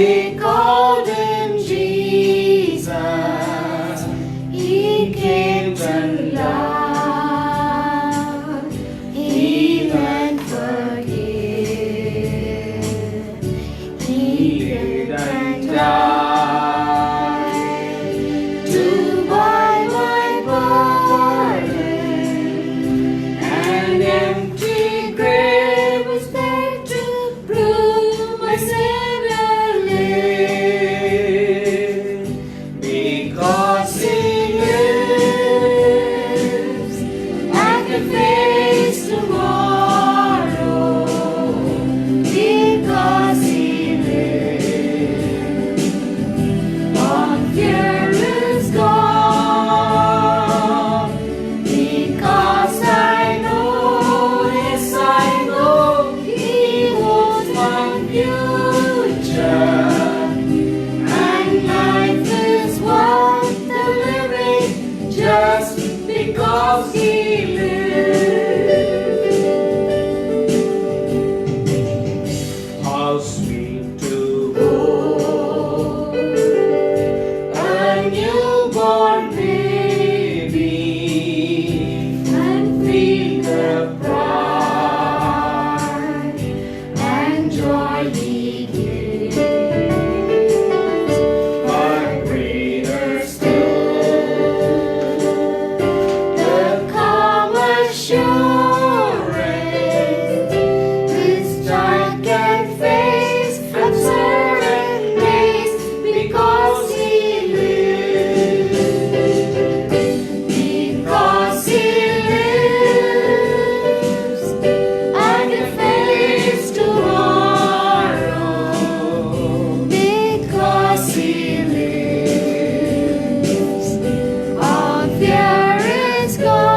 They called him Jesus. He came to love, heal and forgive. He lived and died to buy my pardon. An empty grave was there to prove my Savior lived. Because He lives, I can face tomorrow. Because He lives, all fear is gone. Because I know, yes I know, He holds my future. And life is worth the living just because He lives. How sweet to hold a newborn baby and feel the pride and joy He gives. But greater still, the calm assurance this child can face uncertain days because He lives. Because He lives, I can face tomorrow. Because He lives, all fear is gone.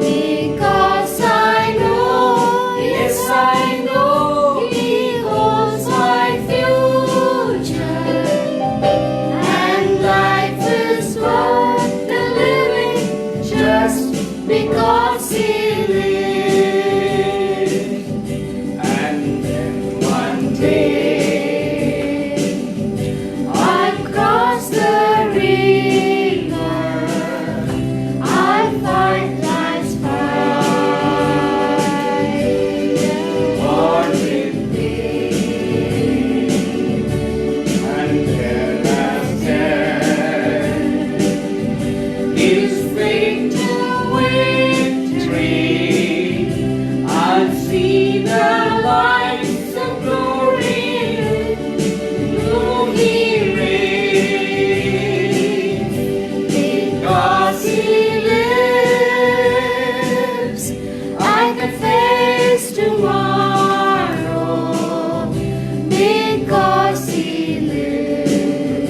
Because I know, yes I know, He holds my future. And life is worth the living just because He lives. And then one day I'll cross the river, I'll find life's fight, born with pain, and thereafter is faith to victory. I'll see the lights of glory, though He reigns. Because He lives, I can face tomorrow. Because He lives,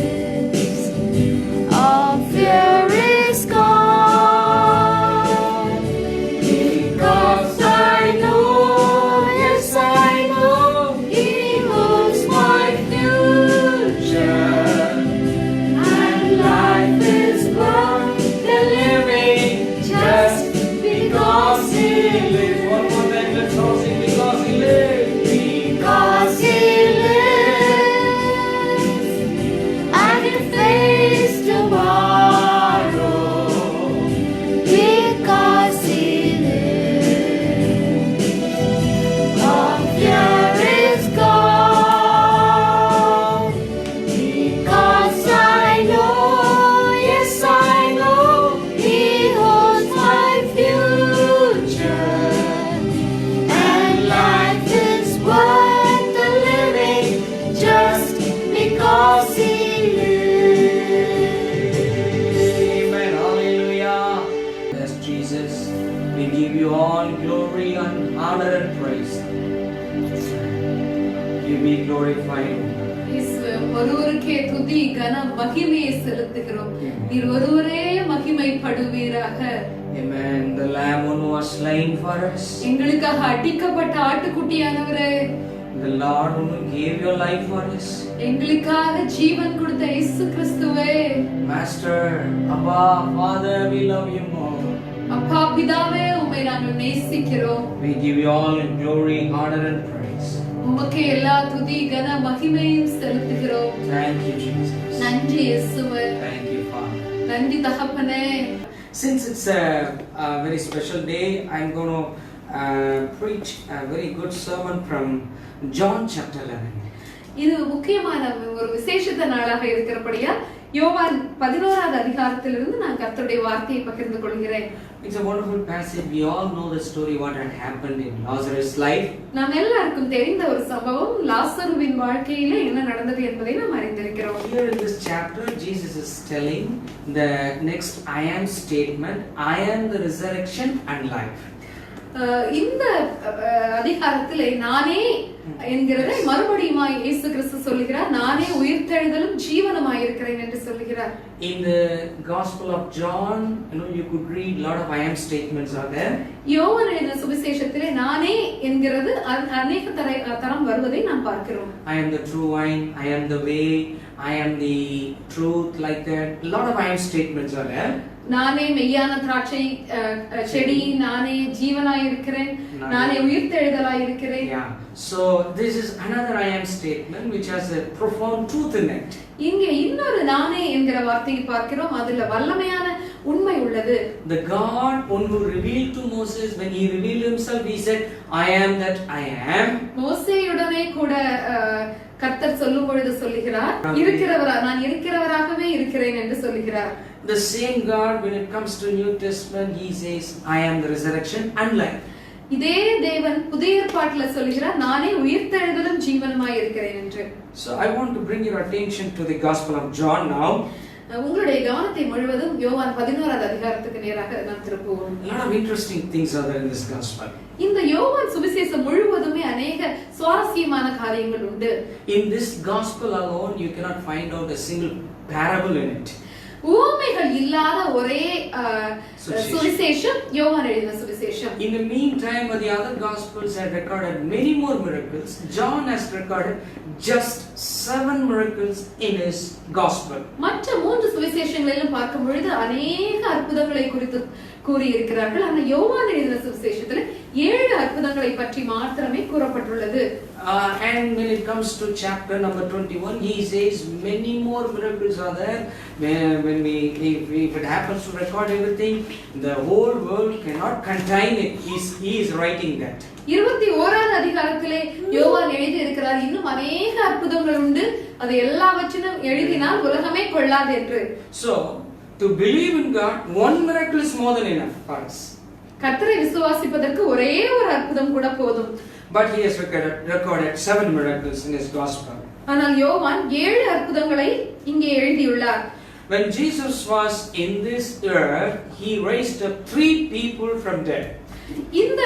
all fear is gone. Because I know, yes I know, He holds my future. And life is worth the living just because He lives. One more time, let's all sing because He lives. Because He lives, I can face tomorrow. Because He lives, all fear is gone. Because I know, yes I know, He holds my future. And life is worth the living just because He lives. Amen. Hallelujah. Yes, Jesus, we give you all glory and honor and praise. You be glorified. இயேசுவே, ஒருவருக்கே துதி கன மகிமையை செலுத்துகிறோம். நீர் ஒருவரே மகிமைப்படுவீராக. Amen. The Lamb who was slain for us, எங்களுக்காக அடிக்கப்பட்ட ஆட்டுக்குட்டியானவரே, the Lord who gave your life for us, எங்களுக்காக ஜீவன் கொடுத்த இயேசு கிறிஸ்துவே, Master, Abba, Father, we love you more. அப்பா பிதாவே, உம்மை நாங்கள் நேசிக்கிறோம். We give you all glory, honor and praise. உமக்கு எல்லா துதி கன மகிமையும் செலுத்துகிறோம். Thank you, Jesus. நன்றி இயேசுவே. Thank you, Father. நன்றி தகப்பனே. Since it's a very special day, I'm going to preach a very good sermon from John chapter 11. இது முக்கியமான ஒரு விசேஷித்த நாளாக இருக்கிறபடியா யோவான் 11வது அதிகாரத்திலிருந்து நான் கர்த்தருடைய வார்த்தையை பகிர்ந்து கொள்கிறேன். It's a wonderful passage. We all know the story what had happened in Lazarus' life. நாம் எல்லாருக்கும் தெரிந்த ஒரு சம்பவம் லாசருவின் வாழ்க்கையிலே என்ன நடந்தது என்பதை நாம் அறிந்திருக்கிறோம். Here in this chapter, Jesus is telling the next I am statement, I am the resurrection and life. இந்த அதிகாரத்திலே நானே என்கிறதை மறுபடியும் இயேசு கிறிஸ்து சொல்லுகிறார். நானே உயிர்த்தெழுதலும் ஜீவனுமாய் இருக்கிறேன் என்று சொல்லுகிறார். In the Gospel of John, you could read a lot of I am statements are there. யோவான் எழுதின சுவிசேஷத்திலே நானே என்கிறது அநேக தரம் வருவதை நாம் பார்க்கிறோம். I am the true vine, I am the way, I am the truth, like that. A lot of I am statements are there. நானே மெய்யான திராட்சை செடி, நானே ஜீவனாய் இருக்கிறேன், நானே உயிர்த்தெழுதலாய் இருக்கிறேன். Yeah. So this is another I am statement which has a profound truth in it. இங்கே இன்னொரு நானே என்கிற வார்த்தையை பார்க்கிறோம். அதுல வல்லமையான உண்மை உள்ளது. The God one who revealed to Moses, when he revealed himself, he said, I am that I am. மோசேயுடனே கூட கர்த்தர் சொல்லும் பொழுது சொல்லுகிறார், நான் இருக்கிறவராகவே இருக்கிறேன் என்று சொல்லுகிறார். The same God, when it comes to New Testament, he says, I am the resurrection and life. இதே தேவன் புதிய ஏற்பாட்டில சொல்கிறார், நானே உயிர்த்தெழுதலும் ஜீவனுமாய் இருக்கிறேன் என்று. So I want to bring your attention to the Gospel of John now. உங்களுடைய கவனத்தை முழுவதும் யோவான் 11வது அதிகாரத்துக்கு நேராக நாம் திருப்புவோம். A lot of interesting things are there in this gospel. இந்த யோவான் சுவிசேஷம் முழுவதுமே அநேக சுவாரஸ்யமான காரியங்கள் உண்டு. In this gospel alone, you cannot find out a single parable in it. உவமைகள் இல்லாத ஒரே சுவிசேஷம் யோவான் எழுதின சுவிசேஷம். In the meantime, the other gospels have recorded many more miracles. John has recorded just 7 miracles in his gospel. மற்ற 3 சுவிசேஷங்களிலும் பார்க்கும் பொழுது அநேக அற்புதங்களை குறித்து கூறி இருக்கிறார்கள். ஆனால் யோவான் எழுதின சுவிசேஷத்தில் 7 அற்புதங்களை பற்றி மாத்திரமே கூறப்பட்டுள்ளது. And when it comes to chapter number 21, he says many more miracles are there. If it happens to record everything, the whole world cannot contain it. He is writing that. 21வது அதிகாரத்திலே யோவான் எழுதி இருக்கிறார், இன்னும் அநேக அற்புதங்கள் உண்டு, அது எல்லாவற்றிலும் எழுதினால் உலகமே கொள்ளாது என்று. So to believe in God, one miracle is more than enough for us. கர்த்தரை விசுவாசிப்பதற்கு ஒரே ஒரு அற்புதம் கூட போதும். But he has recorded 7 miracles in his gospel. ஆனால் யோவான் 7 அற்புதங்களை இங்கே எழுதியுள்ளார். When Jesus was in this earth, he raised up 3 people from dead. இந்த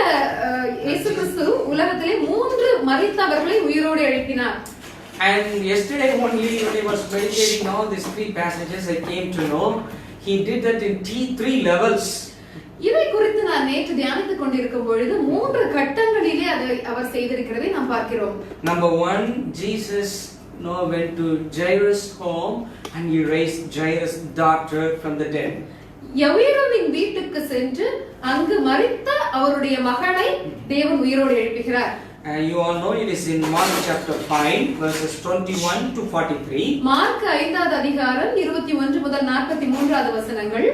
இயேசு கிறிஸ்து உலகத்திலே 3 மரித்தவர்களை உயிரோடு எழுப்பினார். And yesterday only when I was meditating all these 3 passages, I came to know he did that in 3 levels. இதை குறித்து நான் நேற்று தியானித்துக் கொண்டிருக்கும் பொழுது 3 கட்டங்களிலே அதை அவர் செய்திருக்கிறதை நாம் பார்க்கிறோம். Number 1, Jesus went to Jairus' home and he raised Jairus' daughter from the dead. யவீரோவின் வீட்டுக்கு சென்று அங்கு மரித்த அவருடைய மகளை தேவன் உயிரோடு எழுப்புகிறார். You all know it is in Mark chapter 5 verses 21 to 43. Mark 5வது அதிகாரம் 21 முதல் 43வது வசனங்கள்.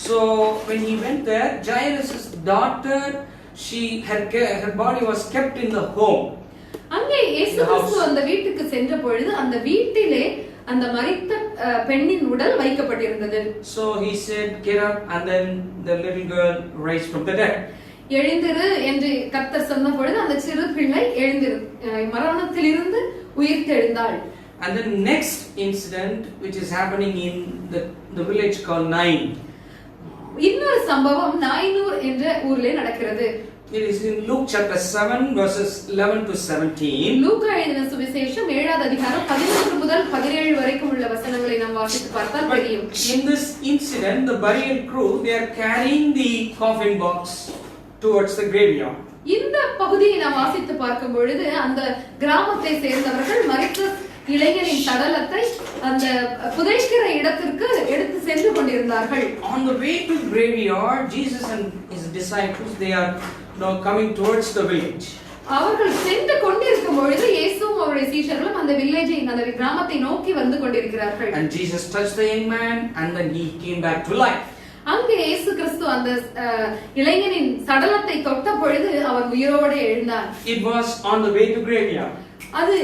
So when he went there, Jairus' daughter, her body was kept in the home. அங்கே இயேசு கிறிஸ்து அந்த வீட்டுக்கு சென்ற பொழுது அந்த வீட்டிலே அந்த மரித்த பெண்ணின் உடல் வைக்கப்பட்டிருந்தது. So he said, get up, and then the little girl raised from the dead. எழுந்திரு என்று கர்த்தர் சொன்ன பொழுது அந்த சிறு பிள்ளை மரணத்திலிருந்து உயிர்த்தெழுந்தாள். And the next incident which is happening in the village called Nain. இன்னொரு சம்பவம் நாயினூர் என்ற ஊரிலே நடக்கிறது. It is in Luke chapter 7 verses 11 to 17. லூக்கா எழுதின சுவிசேஷம் 7வது அதிகாரம் 11 முதல் 17 வரைக்கும் உள்ள வசனங்களை நாம் வாசித்து பார்த்தால் தெரியும். In this incident, the burial crew, they are carrying the coffin box towards the graveyard. இந்த பகுதியை நாம் வாசித்து பார்க்கும் பொழுது அந்த கிராமத்தை சேர்ந்தவர்கள் மரித்த இளைஞரின் சடலத்தை அந்த புதைக்கிற இடத்திற்கு எடுத்து சென்று கொண்டிருந்தார்கள். On the way to graveyard, Jesus and his disciples, they are now coming towards the village. அவர்கள் சென்று கொண்டிருக்கும் பொழுது இயேசுவும் அவருடைய சீஷர்களும் அந்த வில்லேஜை அந்த கிராமத்தை நோக்கி வந்து கொண்டிருக்கிறார்கள். And Jesus touched the young man and then he came back to life. அங்கே இயேசு கிறிஸ்து அந்த இளைஞனின் சடலத்தை தொட்ட பொழுது அவர் உயிரோடு எழுந்தார். It was on the way to graveyard. அது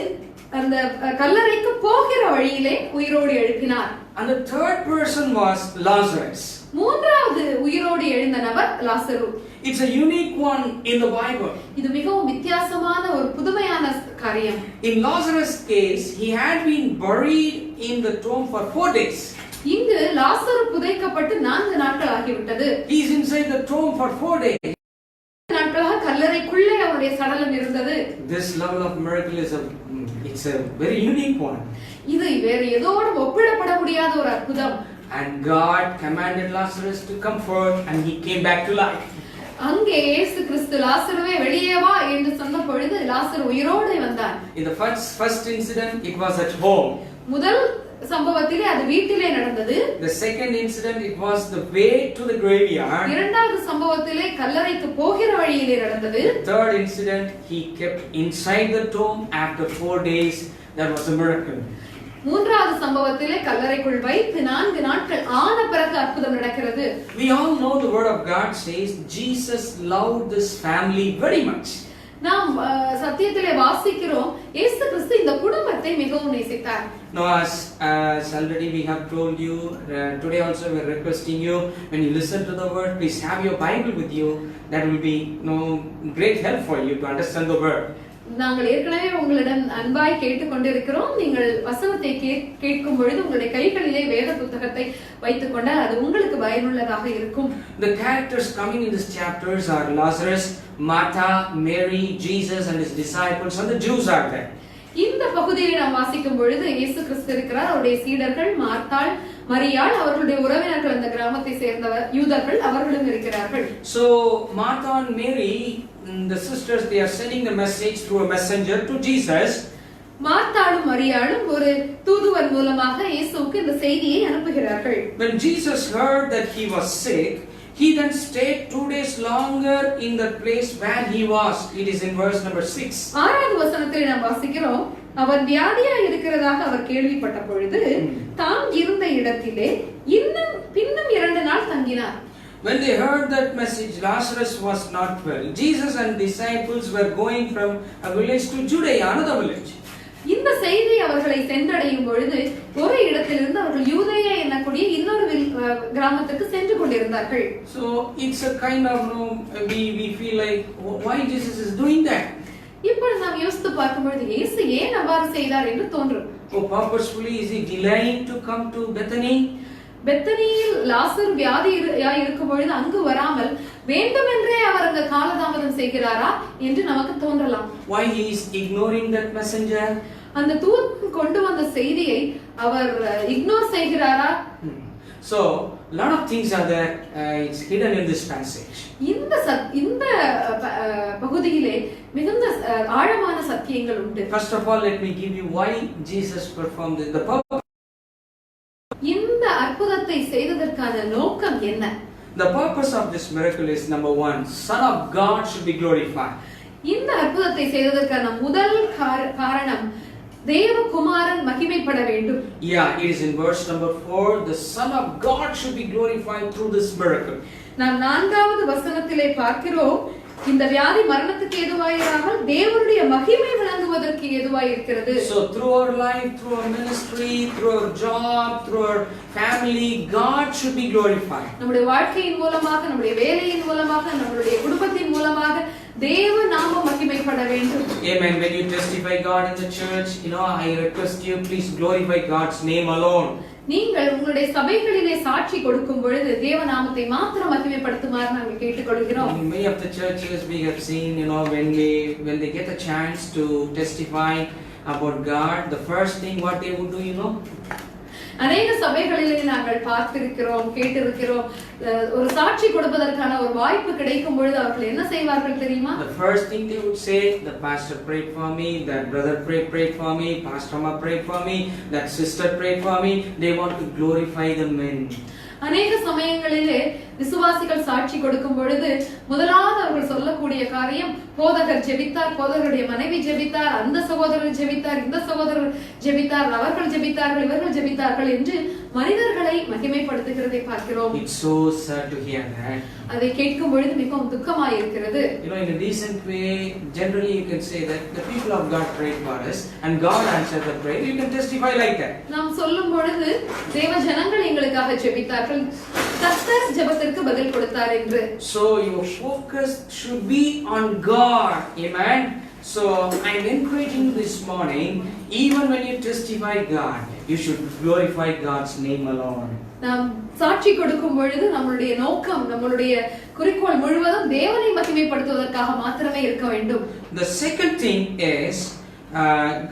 அந்த கல்லறைக்கு போகிற வழியிலே உயிரோடு எழுப்பினார். And the third person was Lazarus. மூன்றாவது உயிரோடு எழுந்த நபர் லாசரு. It's a unique one in the Bible. இது மிகவும் வித்தியாசமான ஒரு புதுமையான காரியம். In Lazarus' case, he had been buried in the tomb for 4 days. இங்கு லாசரு புதைக்கப்பட்டு 4 நாட்கள் ஆகிவிட்டது. He is inside the tomb for 4 days. நாட்களாக கல்லறைக்குள்ளே அவருடைய சடலம் இருந்தது. This level of miracle is it's a very unique one. இது வேறு ஏதோடு ஒப்பிடப்பட முடியாத ஒரு அற்புதம். And God commanded Lazarus to come forth and he came back to life. அங்கே இயேசு கிறிஸ்து லாசருவே வெளியே வா என்று சொன்ன பொழுது லாசரு உயிரோடு வந்தார். In the first incident it was at home. முதல் சம்பவத்திலே அது வீட்டிலே நடந்தது. The second incident it was the way to the graveyard. இரண்டாவது சம்பவத்திலே கல்லறைக்கு போகிற வழியிலே நடந்தது. The third incident he kept inside the tomb after 4 days. That was a miracle. மூன்றாவது சம்பவத்திலே கல்லறைக்குள் வைத்து 4 நாட்கள் ஆன பிறகு அற்புதம் நடக்கிறது. We all know the word of God says Jesus loved this family very much. நாம் சத்தியத்திலே வாசிக்கிறோம் இயேசு கிறிஸ்து இந்த குடும்பத்தை மிகவும் நேசித்தார். Now as already we have told you, today also we are requesting you, when you listen to the word, please have your Bible with you. That will be great help for you to understand the word. நாங்கள் ஏற்கனவே உங்களிடம் அன்பாய் கேட்டுக்கொண்டிருக்கிறோம். நீங்கள் வசனத்தை கேட்கும் பொழுது உங்களுடைய கைகளிலே வேத புத்தகத்தை வைத்துக் கொண்டால் அது உங்களுக்கு பயனுள்ளதாக இருக்கும். The characters coming in these chapters are Lazarus, Martha, Mary, Jesus and his disciples and the Jews are there. இந்த பகுதியை நாம் வாசிக்கும் பொழுது இயேசு கிறிஸ்து இருக்கிறார். அவருடைய சீடர்கள் மார்த்தாள், மரியாள், அவர்களுடைய உறவினர்கள் அந்த கிராமத்தை சேர்ந்தவர் யூதர்கள் அவர்களும் இருக்கிறார்கள். So Martha and Mary, the sisters, they are sending the message through a messenger to Jesus. மார்த்தாளும் மரியாளும் ஒரு தூதுவர் மூலமாக இயேசுவுக்கு இந்த செய்தியை அனுப்புகிறார்கள். When Jesus heard that he was sick, he then stayed 2 days longer in the place where he was. It is in verse number 6. 6வது வசனத்தில் நாம் வாசிக்கிறோம், அவர் வியாதியா இருக்கிறதாக அவர் கேள்விப்பட்ட பொழுது தாம் இருந்த இடத்திலே பின்னும் 2 நாள் தங்கினார். When they heard that message, Lazarus was not well. Jesus and disciples were going from a village to Judea, another village. இந்த செய்தி அவர்களை சென்றடையும் பொழுது ஒரு இடத்திலிருந்து அவர்கள் யூதேயா என்னக்கூடிய இன்னொரு கிராமத்துக்கு சென்று கொண்டிருந்தார்கள். So it's a kind of we feel like why Jesus is doing that. இப்பொழுது நாம் யோசித்து பார்க்கும்போது இயேசு ஏன் அவ்வாறு செய்தார் என்று தோன்றும். Oh, purposefully is he delaying to come to Bethany? பெத்தனியில் லாசர் வியாதியாய் இருக்கும் பொழுது அங்கு வராமல் வேண்டுமென்றே அவர் அங்கு காலதாமதம் செய்கிறாரா என்று நமக்கு தோன்றலாம். Why he is ignoring that messenger? அந்த தூதன் கொண்டு வந்த செய்தியை அவர் ignore செய்கிறாரா? So lot of things are there. It's hidden in this passage. இந்த பகுதியிலே மிகுந்த ஆழமான சத்தியங்கள் உண்டு. First of all, let me give you why Jesus performed the purpose. இந்த அற்புதத்தை செய்ததற்கான நோக்கம் என்ன? The purpose of this miracle is number 1, Son of God should be glorified. இந்த அற்புதத்தை செய்ததற்கான முதல் காரணம் தேவகுமாரன் மகிமைப்பட வேண்டும். Yeah, it is in verse number 4, the Son of God should be glorified through this miracle. நாம் 4வது வசனத்திலே பார்க்கிறோம், இந்த வியாதி மரணத்துக்கு ஏதுவாயிராமல் தேவனுடைய மகிமை விளங்குவதற்கு ஏதுவாயிருக்கிறது. So through our life, through our ministry, through our job, through our family, God should be glorified. நம்முடைய வாழ்க்கையின் மூலமாக, நம்முடைய வேலையின் மூலமாக, நம்முடைய குடும்பத்தின் மூலமாக தேவ நாமம் மகிமைப்பட வேண்டும். Amen. When you testify God in the church, I request you, please glorify God's name alone. நீங்கள் உங்களுடைய சபைகளிலே சாட்சி கொடுக்கும் பொழுது தேவ நாமத்தை மாத்திரம் மகிமைப்படுத்துமாறு நாங்கள் கேட்டுக்கொள்கிறோம். In many of the churches we have seen, when they get a chance to testify about God, the first thing what they would do, அநேக சபைகளிலே நாங்கள் பார்த்திருக்கிறோம், கேட்டிருக்கிறோம், ஒரு சாட்சி கொடுப்பதற்கான ஒரு வாய்ப்பு கிடைக்கும் பொழுது அவர்கள் என்ன செய்வார்கள் தெரியுமா? The first thing they would say, the pastor prayed for me, that brother prayed for me, Pastor Amma prayed for me, that sister prayed for me. They want to glorify the men. அநேக சமயங்களிலே விசுவாசிகள் சாட்சி கொடுக்கும் பொழுது முதலாவது அவர்கள் சொல்லக்கூடிய காரியம், போதகர் ஜெபித்தார், போதகருடைய மனைவி ஜெபித்தார், அந்த சகோதரர் ஜெபித்தார், இந்த சகோதரர் ஜெபித்தார், அவர்கள் ஜெபித்தார்கள், இவர்கள் ஜெபித்தார்கள் என்று மனிதர்களை மகிமைப்படுத்துகிறதை பார்க்கிறோம். It's so sad to hear that. அதை கேட்கும் பொழுது மிகவும் துக்கமாய் இருக்கிறது. In a decent way, generally you can say that the people of God prayed for us and God answered the prayer. You can testify like that. நாம் சொல்லும் பொழுது தேவ ஜனங்கள் எங்களுக்காக ஜெபித்தார்கள், கர்த்தர் ஜெபத்திற்கு பதில் கொடுத்தார் என்று. So your focus should be on God. Amen. So I am encouraging you this morning, even when you testify God, you should glorify God's name alone. நாம் சாட்சி கொடுக்கும் பொழுது நம்மளுடைய நோக்கம், நம்மளுடைய குறிக்கோள் முழுவதும் தேவனை மகிமைப்படுத்துவதற்காக மாத்திரமே இருக்க வேண்டும். The second thing is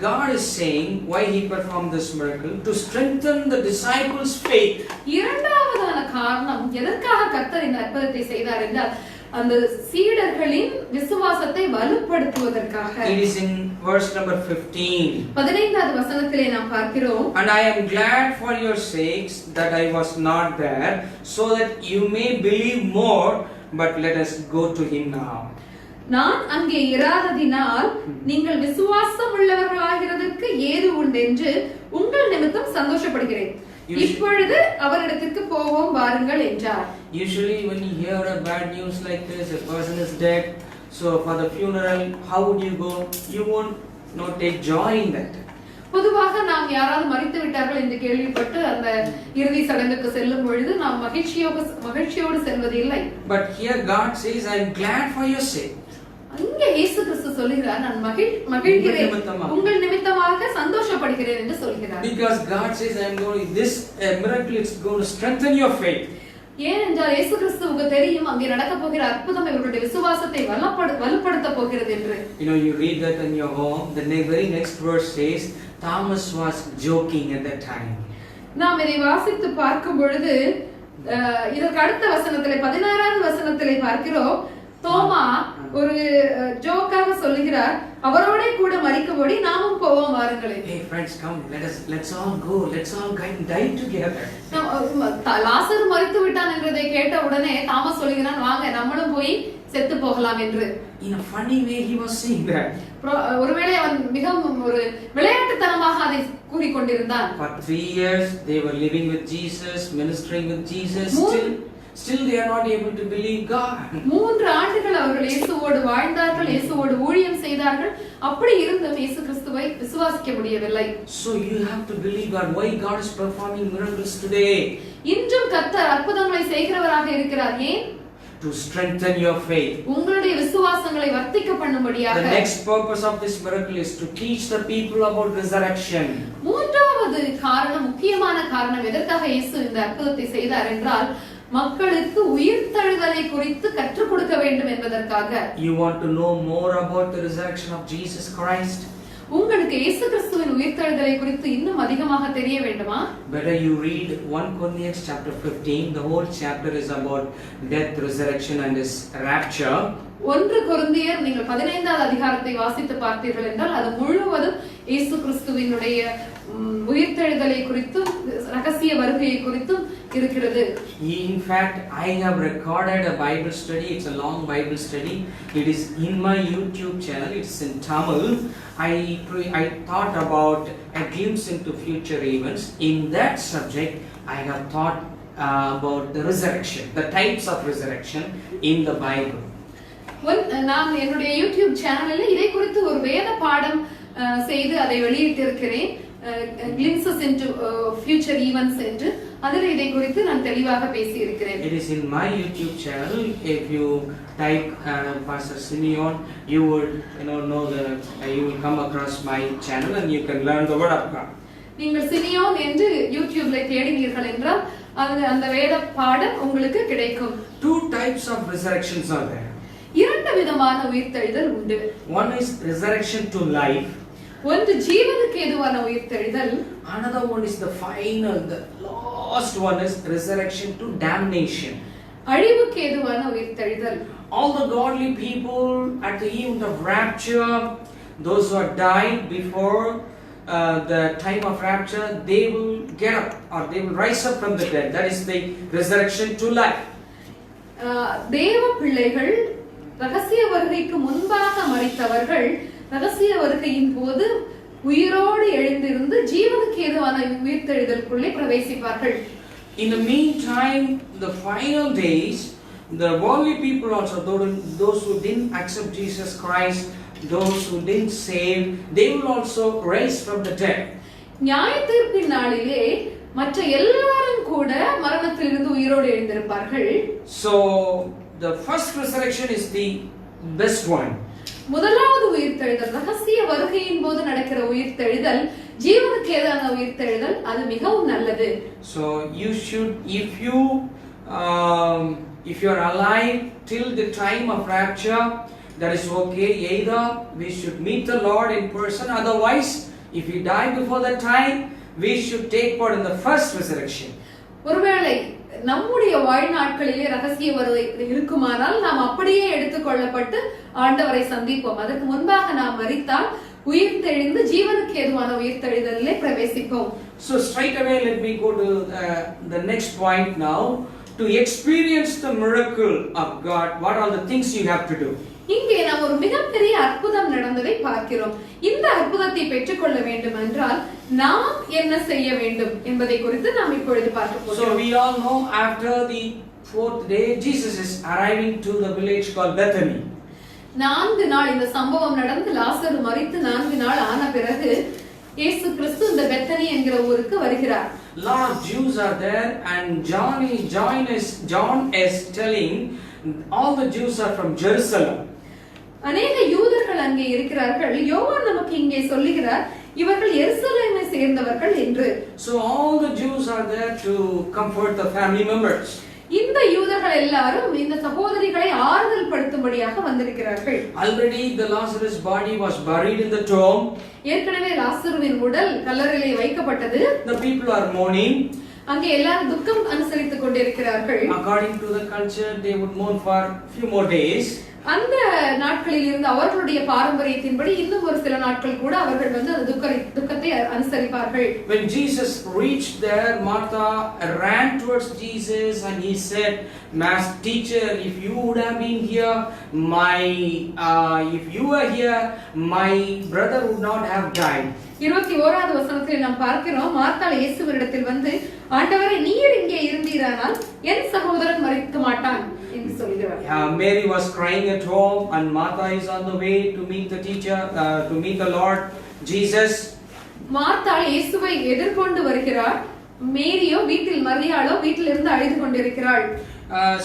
God is saying why he performed this miracle, to strengthen the disciples' faith. இரண்டாவதான காரணம் எதற்காக கர்த்தர் இந்த அற்புதத்தை செய்தார் என்றால் அந்த சீடர்களின் விசுவாசத்தை வலுப்படுத்துவதற்காக. It is in verse number 15. 15வது வசனத்திலே நாம் பார்க்கிறோம், And I am glad for your sakes that I was not there, so that you may believe more, but let us go to him now. நான் அங்கே இராததினால் நீங்கள் விசுவாசம் உள்ளவர்களாகிறதற்கு ஏது உண்டு என்று உங்கள் நிமித்தம் சந்தோஷப்படுகிறேன். இப்பொழுது அவரிடத்திற்கு போவோம் வாருங்கள் என்றார். Usually when you hear a bad news like this, a person is dead, so for the funeral, how would you go? You won't take joy in that. பொதுவாக நாம் யாராவது மரித்து விட்டார்கள் என்று கேள்விப்பட்டு அந்த இறுதி சடங்குக்கு செல்லும் பொழுது நாம் மகிழ்ச்சியோடு செல்வதில்லை. But here God says, I am glad for your sake. அங்கே இயேசு கிறிஸ்து சொல்கிறார், நான் மகிழ்கிறேன், உங்கள் நிமித்தமாக சந்தோஷப்படுகிறேன் என்று சொல்கிறார். Because God says, I am going, this miracle is going to strengthen your faith. ஏனென்றால் இயேசு கிறிஸ்துவுக்கு தெரியும் அங்கே நடக்க போகிற அற்புதம் இவர்களுடைய விசுவாசத்தை வலுப்படுத்த போகிறது என்று. You read that in your home. The very next verse says, Thomas was joking at that time. நாம் இதை வாசித்து பார்க்கும் பொழுது இதற்கு அடுத்த வசனத்திலே 16வது வசனத்திலே பார்க்கிறோம், தோமா ஒரு ஜோக்காக சொல்லுகிறார், அவரோட கூட மரிக்கும்படி நாமும் போவோம் வாருங்களே. Hey friends, come, let's all go, let's all die together. லாசரு மரித்து விட்டான் என்றதை கேட்ட உடனே தாமஸ் சொல்லுகிறான், வாங்க நம்மளும் போய் செத்து போகலாம் என்று. In a funny way he was saying that. ஒருவேளை அவன் மிகவும் ஒரு விளையாட்டுத்தனமாக அதை கூறிக்கொண்டிருந்தான். For 3 years they were living with Jesus, ministering with Jesus. Still they are not able to believe God. 3 ஆண்டுகள் அவர்கள் இயேசுவோடு வாழ்ந்தார்கள், இயேசுவோடு ஊழியம் செய்தார்கள். அப்படி இருந்தும் இயேசு கிறிஸ்துவை விசுவாசிக்க முடியவில்லை. So you have to believe God. Why God is performing miracles today? இன்றும் கர்த்தர் அற்புதங்களை செய்கிறவராக இருக்கிறார். ஏன்? To strengthen your faith. உங்களுடைய விசுவாசங்களை வர்த்திக்க பண்ணும்படியாக. The next purpose of this miracle is to teach the people about resurrection. மூன்றாவது காரணம், முக்கியமான காரணம் எதற்காக இயேசு இந்த அற்புதத்தை செய்தார் என்றால் மக்களுக்கு உயிர்த்தெழுதலை குறித்து கற்றுக் கொடுக்க வேண்டும் என்பதற்காக. You want to know more about the resurrection of Jesus Christ? உங்களுக்கு இயேசு கிறிஸ்துவின் உயிர்த்தெழுதலை குறித்து இன்னும் அதிகமாக தெரிய வேண்டுமா? Better you read 1 Corinthians chapter 15. The whole chapter is about death, resurrection and his rapture. 1 கொரிந்தியர் நீங்கள் 15வது அதிகாரத்தை வாசித்து பார்த்தீர்கள் என்றால் அது முழுவதும் இயேசு கிறிஸ்துவினுடைய உயிர்த்தெழுதலை குறித்தும் ரகசிய வருகையை குறித்தும் இருக்கிறது. In fact, I have recorded a Bible study. It's a long Bible study. It is in my YouTube channel. It's in Tamil. I thought about a glimpse into future events. In that subject, I have thought about the resurrection, the types of resurrection in the Bible. நான் என்னுடைய YouTube சேனலில் இதை குறித்து ஒரு வேத பாடம் செய்து அதை வெளியிட்டிருக்கிறேன். Glimpses into future events என்று அதில் இதை குறித்து நான் தெளிவாக பேசி இருக்கிறேன். It is in my YouTube channel. If you type Pastor Simeon, you would know you will come across my channel and you can learn the word of God. நீங்கள் Simeon என்று யூடியூப்ல தேடினீர்கள் என்றால் அந்த வேத பாடம் உங்களுக்கு கிடைக்கும். 2 types of resurrections are there. 2 விதமான உயிர்த்தெழுதல் உண்டு. One is resurrection to life. ஒன்று ஜீவனுக்கு ஏதுவான உயிர்த்தெழுதல். Another one is the final, the last one is resurrection to damnation. அழிவுக்கு ஏதுவான உயிர்த்தெழுதல். All the godly people at the event of rapture, those who have died before the time of rapture, they will get up or they will rise up from the dead. That is the resurrection to life. தேவ பிள்ளைகள் ரகசிய வருகைக்கு முன்பாக மரித்தவர்கள் ரகசிய வருகையின் போது உயிரோடு எழுந்திருந்து ஜீவனுக்கு ஏதுவான உயிர்த்தெழுதலுக்குள்ளே பிரவேசிப்பார்கள். In the meantime, the final days, the worldly people also, those who didn't accept Jesus Christ, those who didn't save, they will also rise from the dead. நியாய தீர்ப்பின் நாளிலே மற்ற எல்லாரும் கூட மரணத்திலிருந்து உயிரோடு எழுந்திருப்பார்கள். So the first resurrection is the best one. முதலாவது உயிர்த்தெழுதல் ரகசிய வருகையின் போது நடக்கிற உயிர்த்தெழுதல் ஜீவனுக்கு ஏதான உயிர்த்தெழுதல் அது மிகவும் நல்லது. So you should, if you are alive till the time of rapture, that is okay. Either we should meet the Lord in person, otherwise if we die before that time, we should take part in the first resurrection. ஒருவேளை நம்முடைய வாழ்நாட்களிலே ரகசிய வருகை இருக்குமானால் நாம் அப்படியே எடுத்துக்கொள்ளப்பட்டு ஆண்டவரை சந்திப்போம். அதற்கு முன்பாக நாம் மரித்தால் உயிர்த்தெழுந்து ஜீவனுக்கு ஏதுவான உயிர்த்தெழுதலிலே பிரவேசிப்போம். So straight away let me go to the next point now. To experience the miracle of God, what are the things you have to do? இங்கே நாம் ஒரு மிகப்பெரிய அற்புதம் நடந்ததை பார்க்கிறோம். இந்த அற்புதத்தை பெற்றுக்கொள்ள வேண்டும் என்றால் நாம் என்ன செய்ய வேண்டும் என்பதை குறித்து நாம் இப்பொழுது பார்க்க போகிறோம். So we all know after the fourth day Jesus is arriving to the village called Bethany. 4 நாள் இந்த சம்பவம் நடந்து லாசரு மரித்து 4 நாள் ஆன பிறகு இயேசு கிறிஸ்து இந்த பெத்தனி என்கிற ஊருக்கு வருகிறார். Lot of Jews are there and John is telling all the Jews are from Jerusalem. அநேக யூதர்கள் அங்கே இருக்கிறார்கள். யோவான் நமக்கு இங்கே சொல்லுகிறார் இவர்கள் எருசலேமை சேர்ந்தவர்கள் என்று. So all the Jews are there to comfort the family members. இந்த யூதர்கள் எல்லாரும் இந்த சகோதரிகளை ஆறுதல் படுத்தும்படியாக வந்திருக்கிறார்கள். Already the Lazarus body was buried in the tomb. ஏற்கனவே லாசருவின் உடல் கல்லறையிலே வைக்கப்பட்டது. The people are mourning. அங்கே எல்லாரும் துக்கம் அனுசரித்துக் கொண்டிருக்கிறார்கள். According to the culture they would mourn for few more days. அந்த நாட்களில் இருந்து அவர்களுடைய பாரம்பரியத்தின்படி இன்னும் ஒரு சில நாட்கள் கூட அவர்கள் வந்து அந்த துக்கத்தை அனுசரிப்பார்கள். When Jesus reached there, Martha ran towards Jesus and he said, "Master, teacher, if you would have been here, if you were here, my brother would not have died." 21வது வசனத்தில் நாம் பார்க்கிறோம் மார்த்தாள் இயேசுவினிடத்தில் வந்து ஆண்டவரே நீர் இங்கே இருந்தீரானால் என் சகோதரன் மரிக்க மாட்டான் என்று சொல்கிறார். Mary was crying at home and Martha is on the way to meet the teacher, to meet the Lord Jesus. மார்த்தாள் இயேசுவை எதிர்கொண்டு வருகிறார். மேரியோ வீட்டில் மரியாளோ வீட்டில் இருந்து அழுது கொண்டிருக்கிறாள்.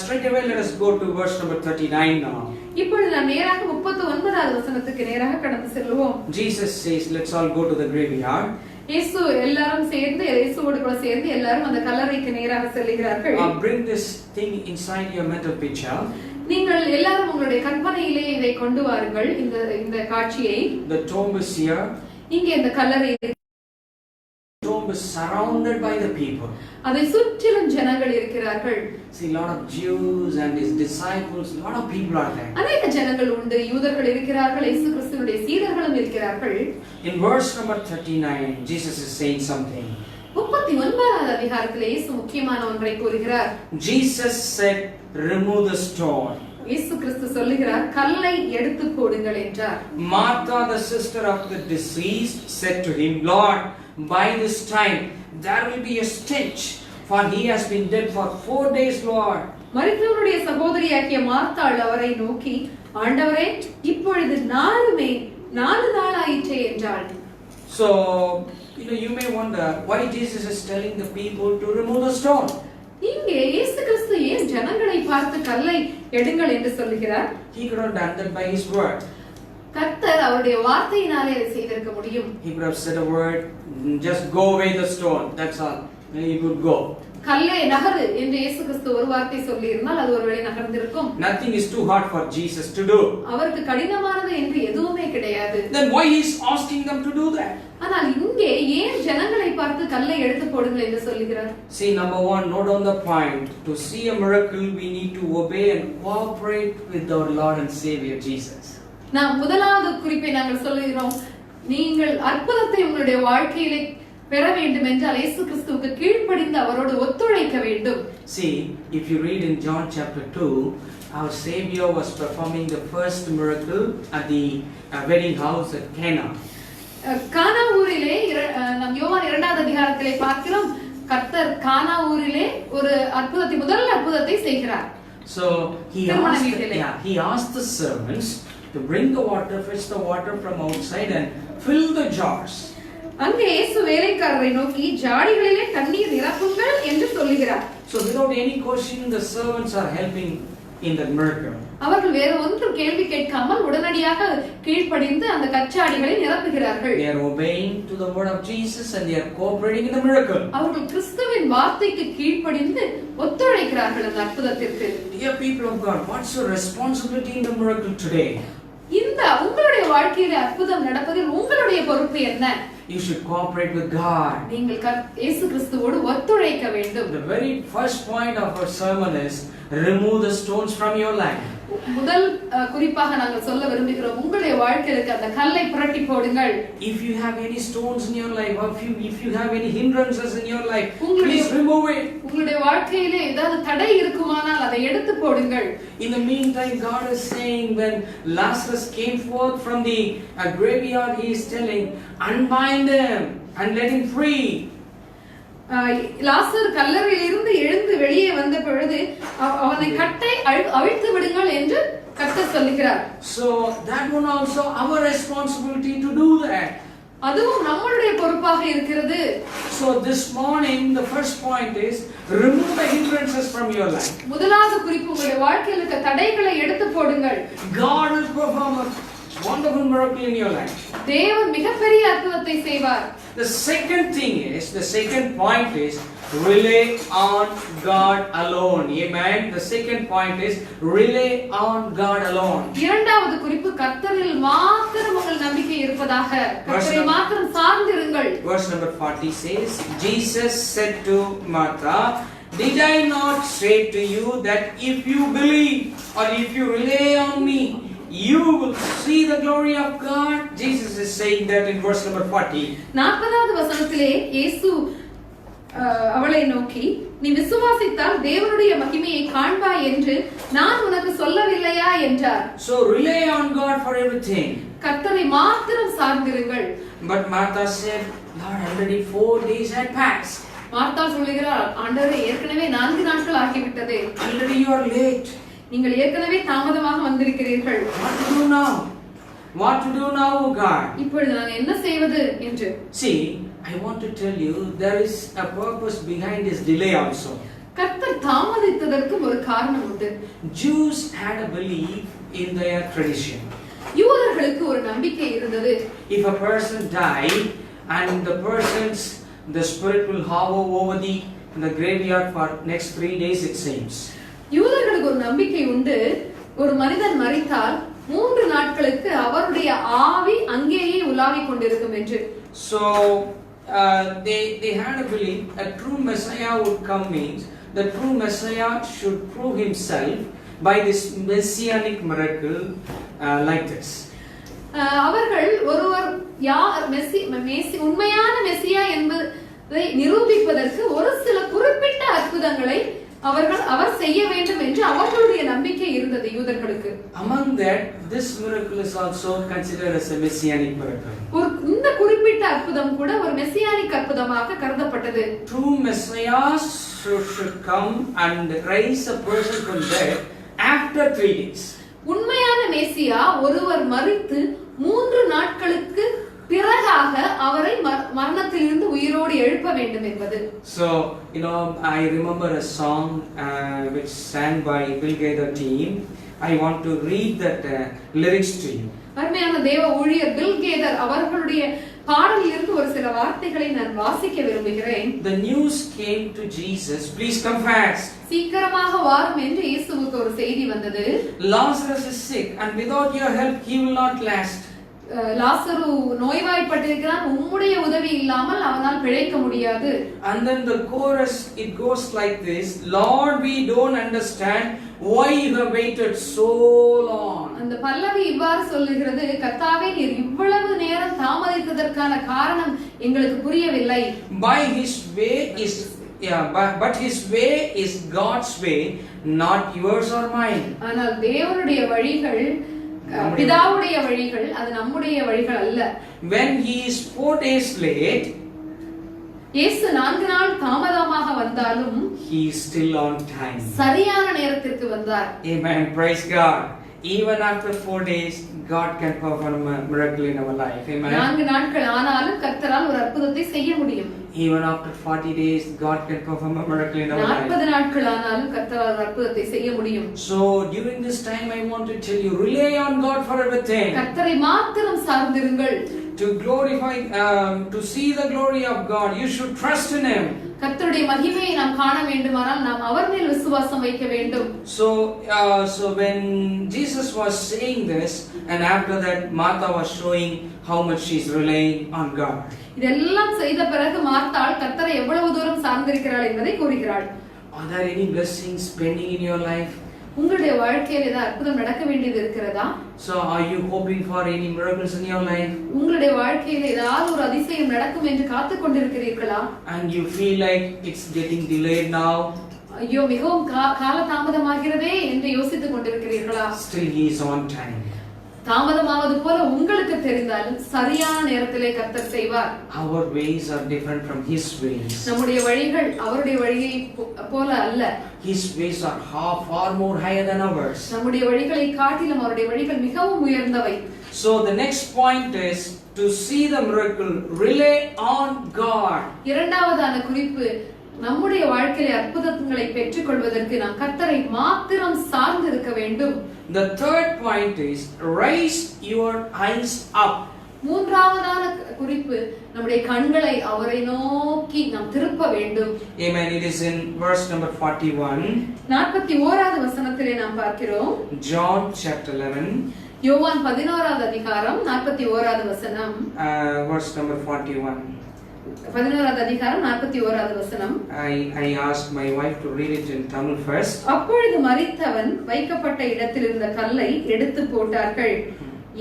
Straight away let us go to verse number 39 now. இப்பொழுது நாம் நேராக 39வது வசனத்துக்கு நேராக கடந்து செல்வோம். Jesus says, let's all go to the graveyard. இயேசு எல்லாரும் சேர்ந்து இயேசுவோடு கூட சேர்ந்து எல்லாரும் அந்த கல்லறைக்கு நேராக செல்கிறார்கள். Bring this thing inside your mental picture. நீங்கள் எல்லாரும் உங்களுடைய கற்பனையிலே இதை கொண்டு வாருங்கள் இந்த காட்சியை. The tomb is here. இங்கே இந்த கல்லறை tomb is surrounded by the people. அதை சுற்றிலும் ஜனங்கள் இருக்கிறார்கள். See, lot of Jews and his disciples, lot of people are there. அநேக ஜனங்கள் உண்டு, யூதர்கள் இருக்கிறார்கள், இயேசு கிறிஸ்துவினுடைய சீடர்களும் இருக்கிறார்கள். In verse number 39, Jesus is saying something. 39வது அதிகாரத்திலே இயேசு முக்கியமான ஒன்றை கூறுகிறார். Jesus said, "Remove the stone." இயேசு கிறிஸ்து சொல்லுகிறார் கல்லை எடுத்து போடுங்கள் என்றார். Martha, the sister of the deceased, said to him, "Lord, by this time there will be a stench, for he has been dead for 4 days, Lord." மரித்தவருடைய சகோதரியாகிய மார்த்தாள் அவரை நோக்கி ஆண்டவரே இப்பொழுது 4 நாள் ஆயிற்றே என்றாள். So you may wonder why Jesus is telling the people to remove the stone. இங்கே இயேசு கிறிஸ்து ஏன் ஜனங்களை பார்த்து கல்லை எடுங்கள் என்று சொல்லுகிறார்? He could have done that by his word. கர்த்தர் அவருடைய வார்த்தையினாலே அதை செய்திருக்க முடியும். He could have said a word, just go away the stone, that's all, and he could go. கல்லே நகரு என்று இயேசு கிறிஸ்து ஒரு வார்த்தை சொல்லி இருந்தால் அது ஒருவேளை நகர்ந்திருக்கும். Nothing is too hard for Jesus to do. அவருக்கு கடினமானது என்று எதுவுமே கிடையாது. Then why he is asking them to do that? ஆனால் இங்கே ஏன் ஜனங்களை பார்த்து கல்லை எடுத்து போடுங்கள் என்று சொல்லுகிறார்? See, number one, note on the point, to see a miracle we need to obey and cooperate with our Lord and Savior Jesus. நாம் முதலாவது குறிப்பை நாங்கள் சொல்லுகிறோம், நீங்கள் அற்புதத்தை உங்களுடைய வாழ்க்கையிலே பெற வேண்டும் என்றால் இயேசு கிறிஸ்துவுக்கு கீழ்ப்படிந்து அவரோடு ஒத்துழைக்க வேண்டும். See, if you read in John chapter 2, our Savior was performing the first miracle at the wedding house at Cana. கானா ஊரிலே நாம் யோவான் 2வது அதிகாரத்திலே பார்க்கிறோம், கர்த்தர் கானா ஊரிலே ஒரு முதல் அற்புதத்தை செய்கிறார். So he asked the servants to bring the water, fetch the water from outside and fill the jars. அங்கே இயேசு வேலைக்காரரை நோக்கி ஜாடிகளிலே தண்ணீர் நிரப்புங்கள் என்று சொல்லுகிறார். So without any question the servants are helping in that miracle. அவர்கள் வேற ஒன்று கேள்வி கேட்காமல் உடனடியாக கீழ்ப்படிந்து அந்த கச்சாடிகளை நிரப்புகிறார்கள். They are obeying to the word of Jesus and they are cooperating in the miracle. அவர்கள் கிறிஸ்துவின் வார்த்தைக்கு கீழ்ப்படிந்து ஒத்துழைக்கிறார்கள் அந்த அற்புதத்திற்கு. Dear people of God, what's your responsibility in the miracle today? இந்த உங்களுடைய வாழ்க்கையில அற்புதம் நடப்பதில் உங்களுடைய பொறுப்பு என்ன? You should cooperate with God. நீங்கள் இயேசு கிறிஸ்துவோடு ஒத்துழைக்க வேண்டும். The very first point of our sermon is remove the stones from your life. முதல் குறிப்பாக நாங்கள் சொல்ல விரும்புகிறோம், உங்களுடைய வாழ்க்கையில அந்த கல்லை புரட்டி போடுங்கள். If you have any stones in your life or if you have any hindrances in your life, please remove it. உங்களுடைய வாழ்க்கையில ஏதாவது தடை இருக்குமானால் அதை எடுத்து போடுங்கள். In the meantime, God is saying when Lazarus came forth from the graveyard, he is telling, unbind them and let him free. லாசர் கல்லறையில் இருந்து எழுந்து வெளியே வந்த பொழுது அவனை கட்டை அவிழ்த்து விடுங்கள் என்று கர்த்தர் சொல்லுகிறார். So that one also our responsibility to do that. அதுவும் நம்மளுடைய பொறுப்பாக இருக்கிறது. So this morning the first point is remove the hindrances from your life. முதலாவது குறிப்பு, உங்களுடைய வாழ்க்கையில் இருக்க தடைகளை எடுத்து போடுங்கள். God will perform a wonderful miracle in your life. தேவன் மிகப்பெரிய அற்புதத்தை செய்வார். The second point is rely on God alone. Amen. The second point is rely on God alone. இரண்டாவது குறிப்பு, கர்த்தரில் மாத்திரம் உங்கள் நம்பிக்கை இருப்பதாக, கர்த்தரை மாத்திரம் சார்ந்திருங்கள். Verse number 40 says, Jesus said to Martha, did I not say to you that if you believe or if you rely on me, you will see the glory of God? Jesus is saying that in verse number 40. 40வது வசனத்திலே இயேசு அவளை நோக்கி, நீ விசுவாசித்தால் தேவனுடைய மகிமையை காண்பாய் என்று நான் உனக்கு சொல்லவில்லையா என்றார். So rely on God for everything. கர்த்தரை மாத்திரம் சார்ந்திருங்கள். But Martha said, Lord, already 4 days had passed. Martha சொல்லுகிறார், ஆண்டவரே ஏற்கனவே 4 நாட்கள் ஆகிவிட்டது. Already you are late. நீங்கள் ஏற்கனவே தாமதமாக வந்திருக்கிறீர்கள். What to do now, God? இப்பொழுது நான் என்ன செய்வது என்று. See, I want to tell you there is a purpose behind this delay also. கர்த்தர் தாமதித்ததற்கு ஒரு காரணம் உண்டு. Jews had a belief in their tradition. யூதர்களுக்கு ஒரு நம்பிக்கை இருந்தது. If a person died and the spirit will hover over the graveyard for next 3 days, it seems. யூதர்களுக்கு ஒரு நம்பிக்கை உண்டு, ஒரு மனிதன் மரித்தால் 3 நாட்களுக்கு அவருடைய ஆவி அங்கேயே உலாவிக் கொண்டிருக்கும் என்று. So they had a belief a true Messiah would come, means the true Messiah should prove himself by this messianic miracle like this. அவர்கள் ஒருவர் யார் உண்மையான மெசியா என்பதை நிரூபிப்பதற்கு ஒரு சில குறிப்பிட்ட அற்புதங்களை அவர் செய்ய வேண்டும் என்று அவர்களுடைய நம்பிக்கை இருந்தது யூதர்களுக்கு. Among that, this miracle is also considered as a messianic miracle. இந்த குறிப்பிட்ட அற்புதம் கூட ஒரு மெசியானிக் அற்புதமாக கருதப்பட்டது. True Messiah should come and raise a person from death after 3 days. உண்மையான மெசியா ஒருவர் மரித்து 3 நாட்களுக்கு பிறகாக அவரை மரணத்திலிருந்து உயிரோடு எழுப்ப வேண்டும் என்பது. So, I remember a song which sang by Bill Gaither team. I want to read that lyrics to you. அருமையான தேவ ஊழியர் பில் கேதர் அவர்களுடைய பாடலில் இருந்து ஒரு சில வார்த்தைகளை நான் வாசிக்க விரும்புகிறேன். The news came to Jesus, please come fast. சீக்கிரமாக வாரும் என்று இயேசுவுக்கு ஒரு செய்தி வந்தது. Lazarus is sick and without your help he will not last. லாசரு நோய்வாய்ப்பட்டிருக்கிறான், உம்முடைய உதவி இல்லாமல் அவனால் பிழைக்க முடியாது. And then the chorus, it goes like this: Lord, we don't understand why you have waited so long. அந்த பல்லவி இவ்வாறு சொல்லுகிறது, கர்த்தாவே நீர் இவ்வளவு நேரம் தாமதித்ததற்கான காரணம் எங்களுக்கு புரியவில்லை. By his way is but his way is God's way, not yours or mine. ஆனால் தேவனுடைய வழிகள் பிதாவுடைய வழிகள், அது நம்முடைய வழிகள் அல்ல. When he is 4 days late, இயேசு 4 நாள் தாமதமாக வந்தாலும் he is still on time. சரியான நேரத்திற்கு வந்தார். Amen. Praise God. Even after 4 days, God can perform a miracle in our life. Amen. 4 நாட்கள் ஆனாலும் கர்த்தரால் ஒரு அற்புதத்தை செய்ய முடியும். Even after 40 days, God can perform a miracle in our life. 40 நாட்கள் ஆனாலும் கர்த்தரால் ஒரு அற்புதத்தை செய்ய முடியும். So during this time, I want to tell you, rely on God for everything. கர்த்தரை மாத்திரம் சார்ந்திருங்கள். To glorify, to see the glory of God, you should trust in Him. கர்த்தருடைய மகிமையை நாம் காண வேண்டுமானால் நாம் அவர் மேல் விசுவாசம் வைக்க வேண்டும். So when Jesus was saying this, and after that Martha was showing how much she is relying on God. இதெல்லாம் செய்த பிறகு மார்த்தாள் கர்த்தரை எவ்வளவு தூரம் சார்ந்திருக்கிறாள் என்பதை கூறுகிறாள். Are there any blessings pending in your life? உங்களுடைய வாழ்க்கையில் ஏதாவது அற்புதம் நடக்க வேண்டியது இருக்கிறதா? So are you hoping for any miracles in your life? உங்களுடைய வாழ்க்கையில் ஏதாவது ஒரு அதிசயம் நடக்கும் என்று காத்துக் கொண்டிருக்கிறீர்களா? And you feel like it's getting delayed now? ஐயோ மிகவும் கால தாமதமாகிறதே என்று யோசித்துக் கொண்டிருக்கிறீர்களா? Still he is on time. தாமதமாவது போல உங்களுக்கு தெரிந்தாலும் சரியான நேரத்திலே கர்த்தர் செய்வார். Our ways are different from his ways. நம்முடைய வழிகள் அவருடைய வழியை போல அல்ல. His ways are far more higher than ours. நம்முடைய வழிகளை காட்டிலும் அவருடைய வழிகள் மிகவும் உயர்ந்தவை. So the next point is to see the miracle, rely on God. இரண்டாவதான குறிப்பு, நம்முடைய வாழ்க்கையிலே அற்புதங்களை பெற்றுக்கொள்வதற்கு நாம் கர்த்தரை மாத்திரம் சார்ந்து இருக்க வேண்டும். The third point is raise your eyes up. மூன்றாவதான குறிப்பு, நம்முடைய கண்களை அவரை நோக்கி நாம் திருப்ப வேண்டும். Amen. It is in verse number 41. 41வது வசனத்திலே நாம் பார்க்கிறோம். John chapter 11. யோவான் 11வது அதிகாரம் 41வது வசனம். Verse number 41. 11வது அதிகாரம் 41வது வசனம். I asked my wife to read it in Tamil first. அப்பொழுது மரித்தவன் வைக்கப்பட்ட இடத்தில் இருந்த கல்லை எடுத்து போட்டார்கள்.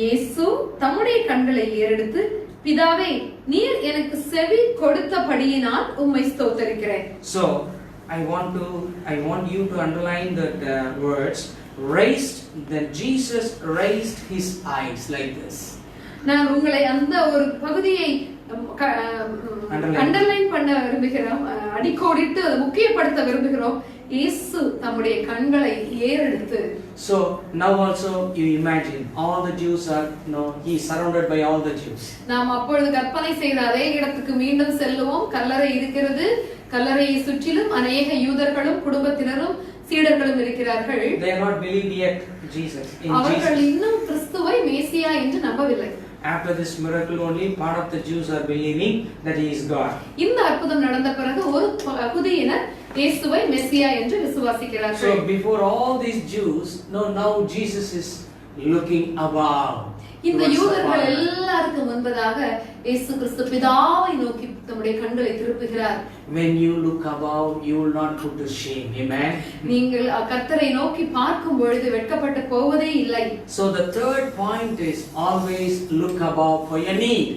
இயேசு தம்முடைய கண்களை ஏறெடுத்து, பிதாவே நீர் எனக்கு செவி கொடுத்தபடியினால் உம்மை ஸ்தோத்திரிக்கிறேன். So I want you to underline that words raised. Then Jesus raised his eyes like this. நான் உங்களை அந்த ஒரு பகுதியை அண்டர்லைன் பண்ண விரும்புகிறோம், அடிக்கோடிட்டு அதை முக்கியப்படுத்த விரும்புகிறோம். இயேசு தம்முடைய கண்களை ஏறெடுத்து. So now also you imagine all the Jews are, he is surrounded by all the Jews. நாம் அப்பொழுது கற்பனை செய்த அதே இடத்துக்கு மீண்டும் செல்லுவோம். கல்லறை இருக்கிறது, கல்லறையை சுற்றிலும் அநேக யூதர்களும் குடும்பத்தினரும் சீடர்களும் இருக்கிறார்கள். They are not believed yet Jesus in அவர்கள் Jesus. இன்னும் கிறிஸ்துவை மேசியா என்று நம்பவில்லை. After this miracle only part of the Jews are believing that he is God. இந்த அற்புதம் நடந்த பிறகு ஒரு பகுதியினர் இயேசுவை மெசியா என்று விசுவாசிக்கிறார்கள். So before all these Jews, now Jesus is looking above. இந்த யூதர்கள் எல்லாருக்கும் முன்பதாக இயேசு கிறிஸ்து பிதாவை நோக்கி தம்முடைய கண்களை திருப்புகிறார். When you look above, you will not put to shame. Amen. நீங்கள் கர்த்தரை நோக்கி பார்க்கும் பொழுது வெட்கப்பட்டு போவதே இல்லை. So the third point is always look above for your need.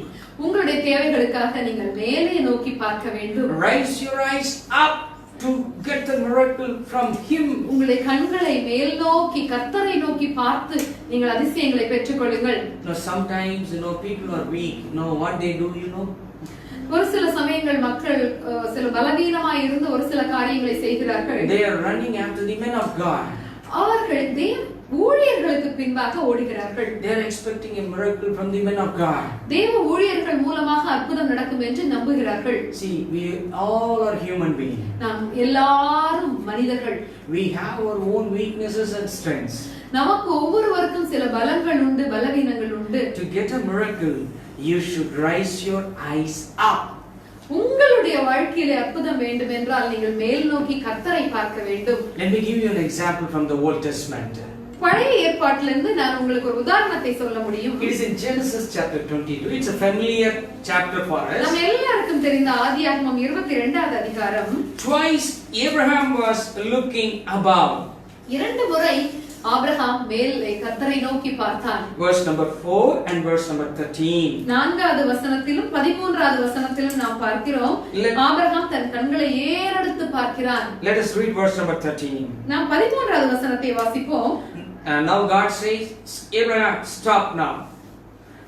உங்களுடைய தேவைகளுக்காக நீங்கள் மேலே நோக்கி பார்க்க வேண்டும். Raise your eyes up to get the miracle from him. உங்களுடைய கண்களை மேல் நோக்கி கர்த்தரை நோக்கி பார்த்து நீங்கள் அதிசயங்களை பெற்றுக்கொள்ளுங்கள். Now sometimes people are weak. What they do, ஒரு சில சமயங்கள் மக்கள் சில பலவீனமாய் இருந்து ஒரு சில காரியங்களை செய்கிறார்கள். They are running after the men of God. அவர்கள் ஊழியர்களுக்கு பின்பாக ஓடுகிறார்கள். They are expecting a miracle from the men of God. தேவ ஊழியர்கள் மூலமாக அற்புதம் நடக்கும் என்று நம்புகிறார்கள். See, we all are human beings. நாம் எல்லாரும் மனிதர்கள். We have our own weaknesses and strengths. நமக்கு ஒவ்வொருவருக்கும் சில பலங்கள் உண்டு, பலவீனங்கள் உண்டு. To get a miracle, you should raise your eyes up. உங்களுடைய வாழ்க்கையிலே அற்புதம் வேண்டும் என்றால் நீங்கள் மேல் நோக்கி கர்த்தரை பார்க்க வேண்டும். Let me give you an example from the Old Testament. பழைய ஏற்பாட்டிலிருந்து நான் உங்களுக்கு ஒரு உதாரணத்தை சொல்ல முடியும். It is in Genesis chapter 22. It's a familiar chapter for us. நம்ம எல்லாருக்கும் தெரிந்த ஆதியாகமம் 22வது அதிகாரம். Twice Abraham was looking above. இரண்டு முறை ஆபிரகாம் மேலே கர்த்தரை நோக்கி பார்த்தான். Verse number 4 and verse number 13. 4வது வசனத்திலும் 13வது வசனத்திலும் நாம் பார்க்கிறோம் ஆபிரகாம் தன் கண்களை ஏறெடுத்து பார்க்கிறான். Let us read verse number 13. நாம் 13வது வசனத்தை வாசிப்போம். And now God says, Abraham, stop now.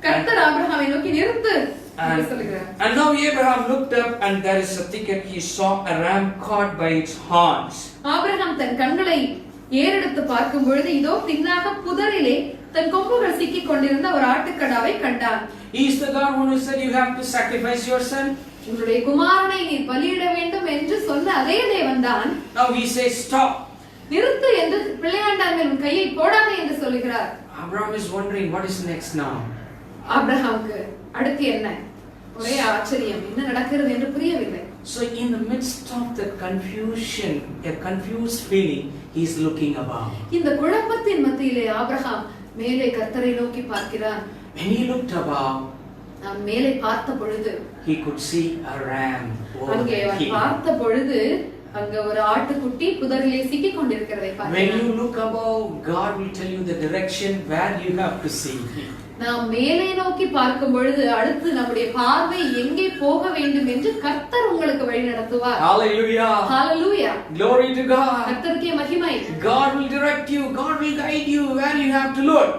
கர்த்தர் ஆபிரகாமை நோக்கி நிறுத்து என்று And சொல்கிறார். now Abraham looked up and there is a thicket. He saw a ram caught by its horns. Abraham தன் கண்களை ஏறெடுத்து பார்க்கும் பொழுது இதோ பின்னாக புதரிலே தன் கொம்புகள் சிக்கிக் கொண்டிருந்த ஒரு ஆட்டுக்கடாவை கண்டான். He is the God who said you have to sacrifice your son. உன்னுடைய குமாரனை நீ பலியிட வேண்டும் என்று சொன்ன அதே தேவன்தான் Now he says stop. நிறுத்து என்று பிள்ளையாண்டான் மேல் உன் கையை போடாதே என்று சொல்கிறார். Abraham is wondering what is next now. ஆபிரகாமுக்கு அடுத்து என்ன? ஒரே ஆச்சரியம், என்ன நடக்கிறது என்று புரியவில்லை. So in the midst of the confusion, a confused feeling, he is looking above. இந்த குழப்பத்தின் மத்தியிலே ஆபிரகாம் மேலே கர்த்தரை நோக்கி பார்க்கிறான். When he looked above, நான் மேலே பார்த்த பொழுது he could see a ram over அங்கே the அவன் hill. பார்த்த பொழுது அங்க ஒரு ஆட்டுக்குட்டி புதரிலே சிக்கிக் கொண்டிருக்கிறதை When பார்க்கிறான். you look above, God will tell you the direction where you have to see. நாம் மேலே நோக்கி பார்க்கும் பொழுது அடுத்து நம்முடைய பார்வை எங்கே போக வேண்டும் என்று கர்த்தர் உங்களுக்கு வழி நடத்துவார். Hallelujah. Hallelujah. Glory to God. கர்த்தருக்கே மகிமை. God will direct you. God will guide you where you have to look.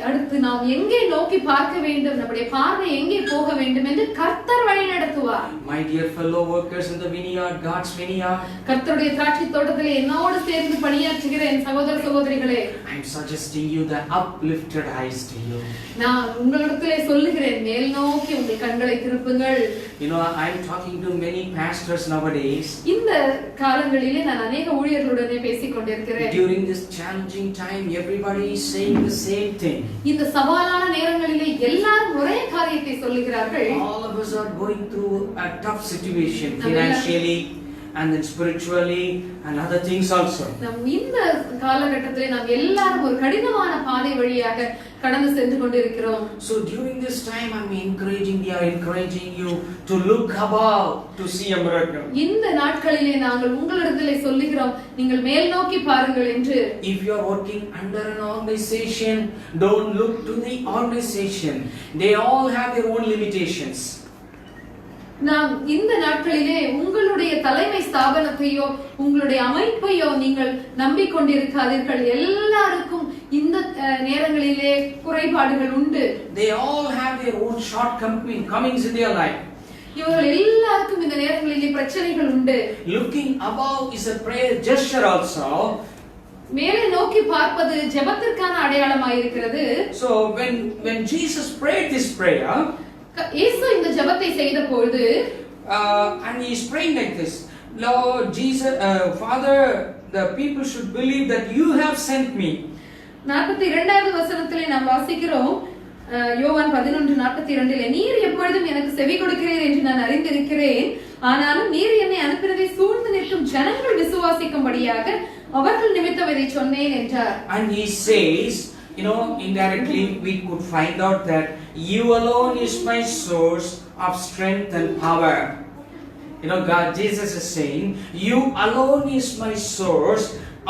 அடுத்து நாம் எங்கே நோக்கி பார்க்க வேண்டும், நம்முடைய பார்வை எங்கே போக வேண்டும் என்று கர்த்தர் வழி நடத்துவார். My dear fellow workers in the vineyard, God's vineyard, கர்த்தருடைய திராட்சை தோட்டத்திலே என்னோடு சேர்ந்து பணியாற்றுகிற என் சகோதர சகோதரிகளே, I am suggesting you the uplifted eyes to you. நான் உங்களிடத்திலே சொல்லுகிறேன், மேல் நோக்கி உங்கள் கண்களை திருப்புங்கள். You know, I am talking to many pastors nowadays. இந்த காலங்களிலே நான் अनेक ஊழியர்களுடனே பேசிக் கொண்டிருக்கிறேன். During this challenging time, everybody is saying the same thing. இந்த சவாலான நேரங்களிலே எல்லாரும் ஒரே காரியத்தை சொல்லுகிறார்கள். All of us are going through a tough situation financially and then spiritually and other things also. நம் இந்த காலகட்டத்திலே நாம் எல்லாரும் ஒரு கடினமான பாதை வழியாக கடந்து சென்று கொண்டிருக்கிறோம். So during this time we are encouraging you to look above to see a miracle. இந்த நாட்களிலே நாங்கள் உங்களிடத்திலே சொல்லுகிறோம், நீங்கள் மேல் நோக்கி பாருங்கள் என்று. If you are working under an organization, don't look to the organization. They all have their own limitations. நாம் இந்த நாட்களிலே உங்களுடைய தலைமை ஸ்தாபனத்தையோ உங்களுடைய அமைப்பையோ நீங்கள் நம்பிக்கொண்டிருக்காதீர்கள். எல்லாருக்கும் இந்த நேரங்களிலே குறைபாடுகள் உண்டு. They all have their own shortcomings in their life. இவர்கள் எல்லாருக்கும் இந்த நேரங்களிலே பிரச்சனைகள் உண்டு. Looking above is a prayer gesture also. மேலே நோக்கி பார்ப்பது ஜெபத்திற்கான அடையாளமாய் இருக்கிறது. So when Jesus prayed this prayer, இயேசு இந்த ஜெபத்தை செய்த பொழுது and he is praying like this, Lord Jesus, Father, the people should believe that you have sent me. 42வது வசனத்திலே நாம் வாசிக்கிறோம், யோவான் 11:42, நீர் எப்பொழுதும் எனக்கு செவி கொடுக்கிறீர் என்று நான் அறிந்திருக்கிறேன், ஆனாலும் நீர் என்னை அனுப்பினதை சூழ்ந்து நிற்கும் ஜனங்கள் விசுவாசிக்கும்படியாக அவர்கள் நிமித்தம் இதை சொன்னேன் என்றார். And he says, you know, indirectly we could find out that you alone is my source of strength and power. You know, Jesus is saying, you alone is my source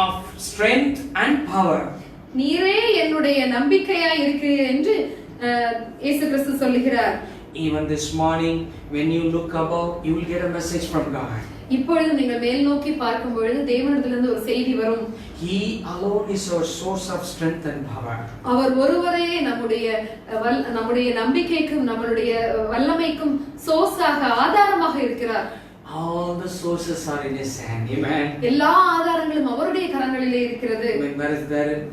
of strength and power. நீரே என்னுடைய நம்பிக்கையாய் இருக்கிறீர் என்று இயேசு கிறிஸ்து சொல்லுகிறார். Even this morning when you look above, you will get a message from God. இப்பொழுது நீங்கள் மேல் நோக்கி பார்க்கும் பொழுது தேவனிடத்திலிருந்து ஒரு செய்தி வரும். He alone is our source of strength and power. அவர் ஒருவரே நம்முடைய நம்பிக்கைக்கும் நம்மளுடைய வல்லமைக்கும் சோர்ஸாக ஆதாரமாக இருக்கிறார். All the sources are in his hand. Amen. எல்லா ஆதாரங்களும் அவருடைய கரங்களிலே இருக்கிறது.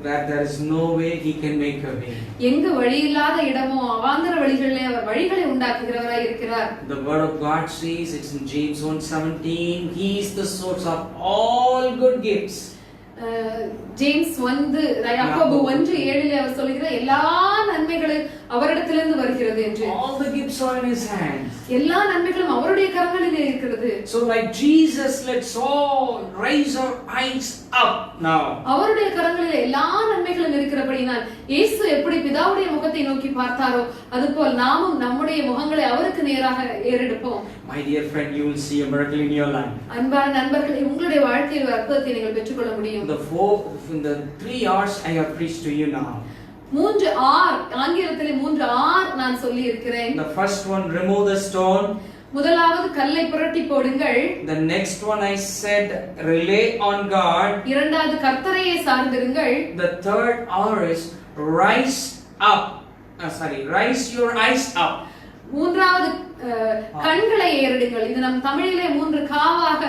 Where there is no way, he can make a way. எங்கு வழி இல்லாத இடமோ அவாந்தர வழிகளிலே அவர் வழிகளை உண்டாக்குகிறவராய் இருக்கிறார். The word of God says, it's in James 1:17, he is the source of all good gifts. James யாக்கோபு 1:7 அவர் சொல்லுகிற எல்லா நன்மைகளும் அவரிடத்திலிருந்து வருகிறது என்று. All the gifts are in his hands. எல்லா நன்மைகளும் அவருடைய கரங்களிலே இருக்கிறது. So like Jesus, let's all raise our eyes up now. அவருடைய கரங்களிலே எல்லா நன்மைகளும் இருக்கிறபடியால் இயேசு எப்படி பிதாவுடைய முகத்தை நோக்கி பார்த்தாரோ அதுபோல் நாமும் நம்முடைய முகங்களை அவருக்கு நேராக ஏறெடுப்போம். My dear friend, you will see a miracle in your life. அன்பான நண்பர்களே, உங்களுடைய வாழ்க்கையில் ஒரு அற்புதத்தை நீங்கள் பெற்றுக்கொள்ள முடியும். In the 3 hours I have preached to you now. 3 R, ஆங்கிலத்திலே 3 R நான் சொல்லி இருக்கிறேன். The first one, remove the stone. முதலாவது கல்லை புரட்டி போடுங்கள். The next one I said, rely on God. இரண்டாவது கர்த்தரையே சார்ந்திருங்கள். The third R is rise up. Rise your eyes up. மூன்றாவது கண்களை ஏறெடுங்கள். இது நம் தமிழிலே 3 காவாக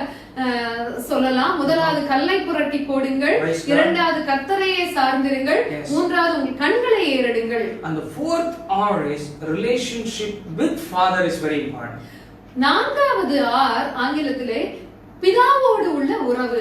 சொல்லலாம். முதலாவது கல்லை புரட்டி போடுங்கள், இரண்டாவது கர்த்தரையே சார்ந்திருங்கள், மூன்றாவது உங்கள் கண்களை ஏறெடுங்கள். And the fourth R is relationship with Father is very important. நான்காவது R ஆங்கிலத்திலே பிதாவோடு உள்ள உறவு.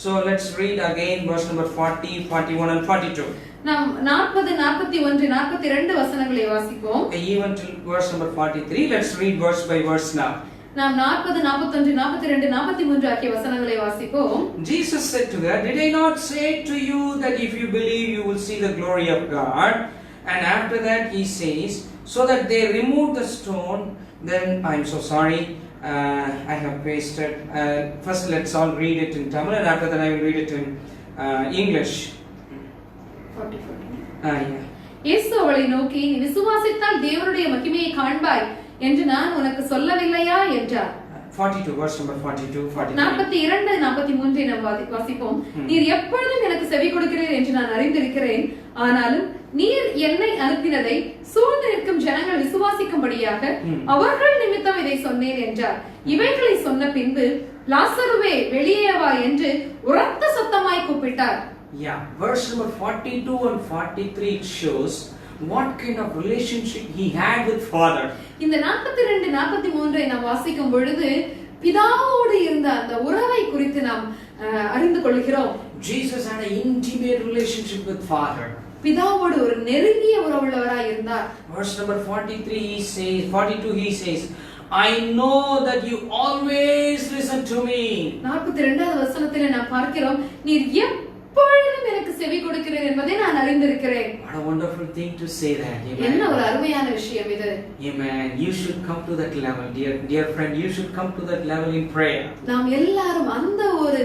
So let's read again verse number 40, 41 and 42. நாம் 40, 41, 42 வசனங்களை வாசிப்போம். Even till verse number 43, let's read verse by verse now. நாம் 40, 41, 42, 43 ஆகிய வசனங்களை வாசிப்போம். Jesus said to her, did I not say to you that if you believe you will see the glory of God? And after that he says, so that they removed the stone. Then I'm so sorry, I have pasted. First let's all read it in Tamil and after that I will read it in English. 40. இயேசு அவளை நோக்கி, நீ விசுவாசித்தால் தேவனுடைய மகிமையை காண்பாய் என்று நான் உனக்கு சொல்லவில்லையா என்றார். 42 verse number 42, 43. 42, 43 நாம் வாசிப்போம். நீர் எப்பொழுதும் எனக்கு செவி கொடுக்கிறீர் என்று நான் அறிந்திருக்கிறேன். ஆனாலும் நீர் என்னை அனுப்பினதை சூழ்ந்து நிற்கும் ஜனங்கள் விசுவாசிக்கும்படியாக அவர்கள் நிமித்தம் இதை சொன்னேன் என்றார். இவைகளை சொன்ன பின்பு லாசருவே வெளியே வா என்று உரத்த சத்தமாய் கூப்பிட்டார். Yeah, verse number 42 and 43 it shows what kind of relationship he had with Father. இந்த 42, 43 நாம் வாசிக்கும் பொழுது பிதாவோடு இருந்த அந்த உறவை குறித்து நாம் அறிந்து கொள்கிறோம். Jesus had an intimate relationship with Father. பிதாவோடு ஒரு நெருங்கிய உறவுள்ளவராய் இருந்தார். Verse number 43 he says, 42 he says, I know that you always listen to me. 42வது வசனத்திலே நாம் பார்க்கிறோம், நீர் எப்பொழுதும் எனக்கு செவி கொடுக்கிறீர் என்பதை நான் அறிந்திருக்கிறேன். What a wonderful thing to say that. என்ன ஒரு அருமையான விஷயம் இது. Amen. You should come to that level, dear friend. You should come to that level in prayer. நாம் எல்லாரும் அந்த ஒரு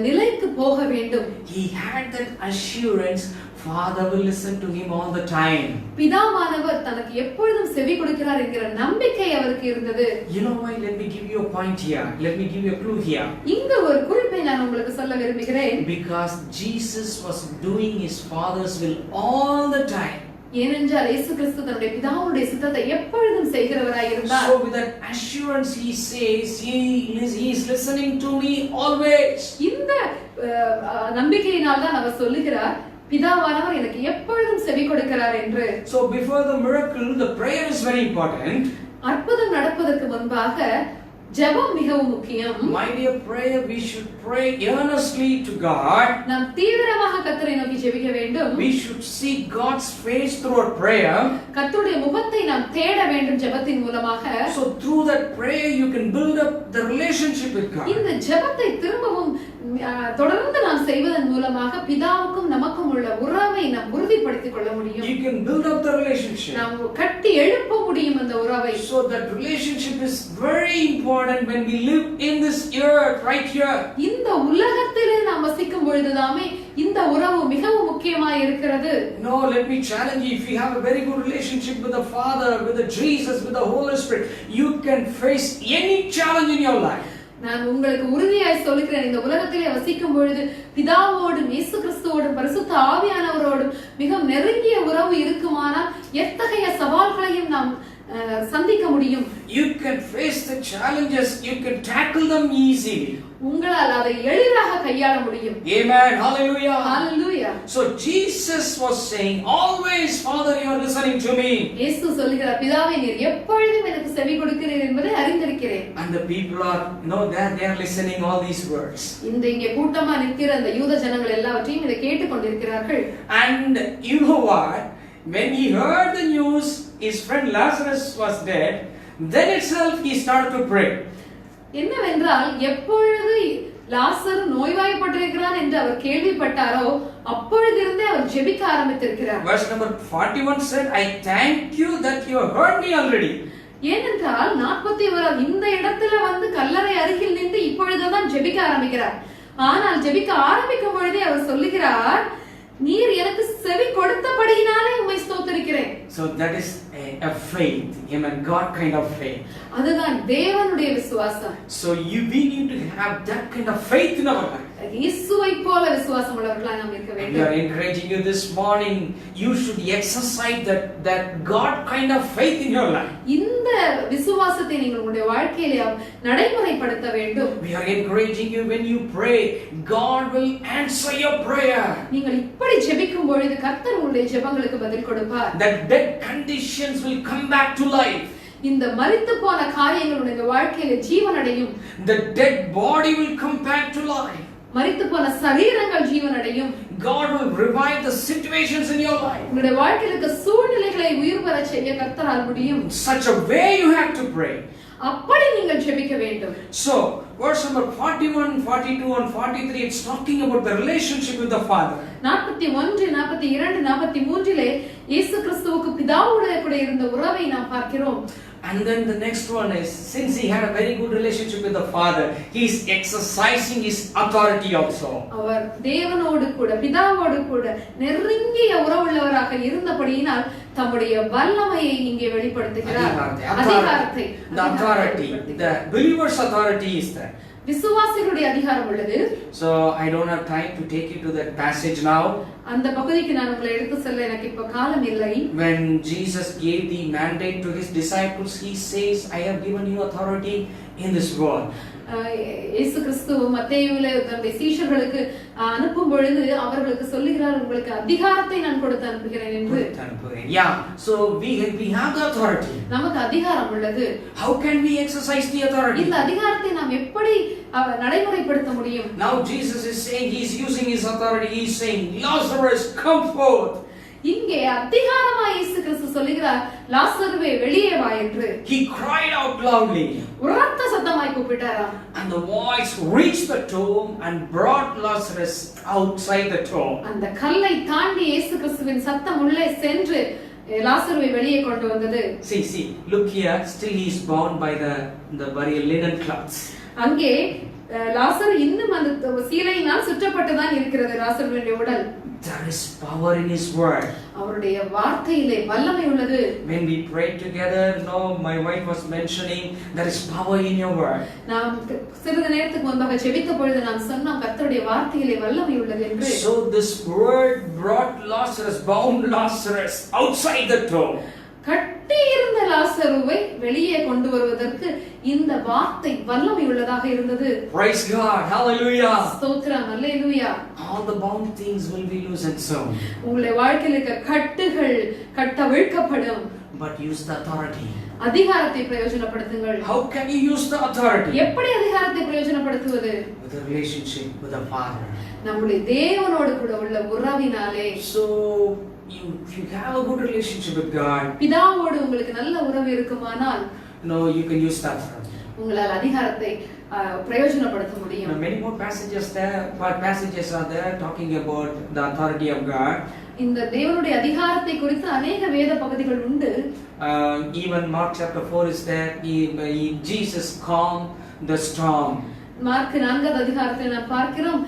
நிலைக்கு போக வேண்டும். He had that assurance. Father will listen to him all the time. பிதாவானவர் தனக்கு எப்பொழுதும் செவி கொடுக்கிறார் என்கிற நம்பிக்கை அவருக்கு இருந்தது. You know why? Let me give you a point here. Let me give you a clue here. இங்க ஒரு குறிப்பை நான் உங்களுக்கு சொல்ல விரும்புகிறேன். Because Jesus was doing his Father's will all the time. ஏனென்றால் இயேசு கிறிஸ்து தன்னுடைய பிதாவுடைய சித்தத்தை எப்பொழுதும் செய்கிறவராய் இருந்தார். So with that assurance he says, he is listening to me always. இந்த நம்பிக்கையினால் தான் அவர் சொல்லுகிறார், பிதாவானவர் எனக்கு எப்பொழுதும் செவி கொடுக்கிறார் என்று. So before the miracle, the prayer is very important. அற்புதம் நடப்பதற்கு முன்பாக ஜெபம் மிகவும் முக்கியம். My dear prayer, we should pray earnestly to God. நாம் தீவிரமாக கர்த்தரை நோக்கி ஜெபிக்க வேண்டும். We should seek God's face through our prayer. கர்த்தருடைய முகத்தை நாம் தேட வேண்டும் ஜெபத்தின் மூலமாக. So through that prayer you can build up the relationship with God. இந்த ஜெபத்தை திரும்பவும் தொடர்ந்து நாம் செய்வதன் மூலமாக பிதாவுக்கும் நமக்கும் உள்ள உறவை நாம் உறுதிப்படுத்திக் கொள்ள முடியும். You can build up the relationship. நாம் கட்டி எழுப்ப முடியும் அந்த உறவை. So that relationship is very important when we live in this earth right here. இந்த உலகத்திலே நாம் வசிக்கும் பொழுதுதாமே இந்த உறவு மிகவும் முக்கியமாய் இருக்கிறது. No, let me challenge you. If you have a very good relationship with the Father, with the Jesus, with the Holy Spirit, you can face any challenge in your life. நான் உங்களுக்கு உறுதியாய் சொல்லுகிறேன், இந்த உலகத்திலே வசிக்கும் பொழுது பிதாவோடும் இயேசு கிறிஸ்துவோடும் பரிசுத்த ஆவியானவரோடும் மிகவும் நெருங்கிய உறவு இருக்குமானால் எத்தகைய சவால்களையும் நாம் சந்திக்க முடியும். You can face the challenges, you can tackle them easily. உங்களால் அதை எளிதாக கையாள முடியும். Amen. Hallelujah. Hallelujah. So Jesus was saying, always Father, you are listening to me. இயேசு சொல்கிறார், பிதாவே நீர் எப்பொழுதும் எனக்கு செவி கொடுக்கிறீர் என்பதை அறிந்திருக்கிறேன். And the people are, they are listening all these words. இந்த இங்கே கூட்டமா நிற்கிற அந்த யூத ஜனங்கள் எல்லாவற்றையும் இதை கேட்டுக்கொண்டிருக்கிறார்கள். And you know what? When he heard the news his friend Lazarus was dead, then itself he started to pray. என்னவென்றால் எப்பொழுது லாசர் நோய்வாய்ப்பட்டிருக்கிறான் என்று அவர் கேள்விப்பட்டாரோ அப்பொழுதிருந்தே அவர் ஜெபிக்க ஆரம்பித்திருக்கிறார். Verse number 41 said, I thank you that you heard me already. ஏனென்றால் 41 இந்த இடத்துல வந்து கல்லறை அருகில் நின்று இப்பொழுதுதான் ஜெபிக்க ஆரம்பிக்கிறார். ஆனால் ஜெபிக்க ஆரம்பிக்கும் பொழுதே அவர் சொல்லுகிறார், நீர் எனக்கு செவி கொடுத்தபடியினாலே உம்மை ஸ்தோத்திரிக்கிறேன். So that is a faith, amen, God kind of faith. அதுதான் தேவனுடைய விசுவாசம். So we need to have that kind of faith in our life. இயேசுவை போல விசுவாசம் உள்ளவர்களாய் நாம் இருக்க We வேண்டும். are encouraging you this morning, you should exercise that God kind of faith in your life. இந்த விசுவாசத்தை நீங்கள் உங்களுடைய வாழ்க்கையிலே நடைமுறைப்படுத்த வேண்டும். We are encouraging you, when you pray, God will answer your prayer. நீங்கள் இப்படி ஜெபிக்கும் பொழுது கர்த்தர் உங்களுடைய ஜெபங்களுக்கு பதில் கொடுப்பார். That dead conditions will come back to life. இந்த மரித்து போன காரியங்கள் உங்களுடைய வாழ்க்கையிலே ஜீவனடையும். The dead body will come back to life. மரித்து போன சரீரங்கள் ஜீவனடையும். God will revive the situations in your life. உங்களுடைய வாழ்க்கையில இருக்க சூழ்நிலைகளை உயிர் பெறச் செய்ய கர்த்தரால் முடியும். Such a way you have to pray. அப்படி நீங்கள் ஜெபிக்க வேண்டும். So, verse number 41, 42 and 43, it's talking about the relationship with the Father. 41, 42, 43 இயேசு கிறிஸ்துவுக்கு பிதாவோடு கூட இருந்த உறவை நாம் பார்க்கிறோம். And then the next one is, since he had a very good relationship with the Father, he is exercising his authority also. அவர் தேவனோடு கூட பிதாவோடு கூட நெருங்கிய உறவுள்ளவராக இருந்தபடியினால் தம்முடைய வல்லமையை இங்கே வெளிப்படுத்துகிறார். அதிகாரத்தை, the authority, the believer's authority is there. விசுவாசிகளுடைய அதிகாரம் உள்ளது. So I don't have time to take you to that passage now. அந்த பகுதிக்கு நான் உங்களை எடுத்து செல்ல எனக்கு இப்ப காலம் இல்லை. When Jesus gave the mandate to his disciples, he says, I have given you authority in this world. இயேசு கிறிஸ்து மத்தேயுவிலே தன்னுடைய சீஷர்களுக்கு அனுப்பும் பொழுது அவர்களுக்கு சொல்லுகிறார், உங்களுக்கு அதிகாரத்தை நான் கொடுத்து அனுப்புகிறேன் என்று. Yeah, so we have the authority. நமக்கு அதிகாரம் உள்ளது. How can we exercise the authority? இந்த அதிகாரத்தை நாம் எப்படி நடைமுறைப்படுத்த முடியும்? Now Jesus is saying, he is using his authority. He is saying, Lazarus, come forth. இங்கே அதிகாரமாய் இயேசு கிறிஸ்து சொல்லுகிறார், லாசருவே வெளியே வா என்று. He cried out loudly. உரத்த சத்தமாய் கூப்பிட்டாராம். And the voice reached the tomb and brought Lazarus outside the tomb. அந்த கல்லை தாண்டி இயேசு கிறிஸ்துவின் சத்தம் உள்ளே சென்று லாசருவை வெளியே கொண்டு வந்தது. See, look here. Still he is bound by the burial linen cloths. அங்கே லாசர் இன்னும் அந்த சீலையினால் சுற்றப்பட்டுதான் இருக்கிறது லாசருவின் உடல். There is power in his word. அவருடைய வார்த்தையிலே வல்லமை உள்ளது. When we prayed together, no, my wife was mentioning there is power in your word. நாம் சிறிது நேரத்துக்கு முன்பாக ஜெபித்த பொழுது நாம் சொன்னோம் கர்த்தருடைய வார்த்தையிலே வல்லமை உள்ளது என்று. So this word brought Lazarus, bound Lazarus outside the tomb. கட்டி இருந்த லாசருவை வெளியே கொண்டு வருவதற்கு இந்த வார்த்தை வல்லமை உள்ளதாக இருந்தது. Praise God, hallelujah. ஸ்தோத்திரம், அல்லேலூயா. All the bound things will be loosened soon. உங்களுடைய வாழ்க்கையில் இருக்க கட்டுகள் கட்டவிழ்க்கப்படும். But use the authority. அதிகாரத்தை பிரயோஜனப்படுத்துங்கள். How can you use the authority? எப்படி அதிகாரத்தை பிரயோஜனப்படுத்துவது? With a relationship with the Father. நம்முடைய தேவனோடு கூட உள்ள உறவினாலே. So if you have a good relationship with God, பிதாவோடு உங்களுக்கு நல்ல உறவு இருக்குமானால், you can use that. உங்களால் அதிகாரத்தை பிரயோஜனப்படுத்த முடியும். Many more passages are there talking about the authority of God. இந்த தேவனுடைய அதிகாரத்தை குறித்து अनेक வேத பகுதிகள் உண்டு. Even Mark chapter 4 is there. Jesus calmed the storm. Mark 4வது அதிகாரத்தில் நாம் பார்க்கிறோம்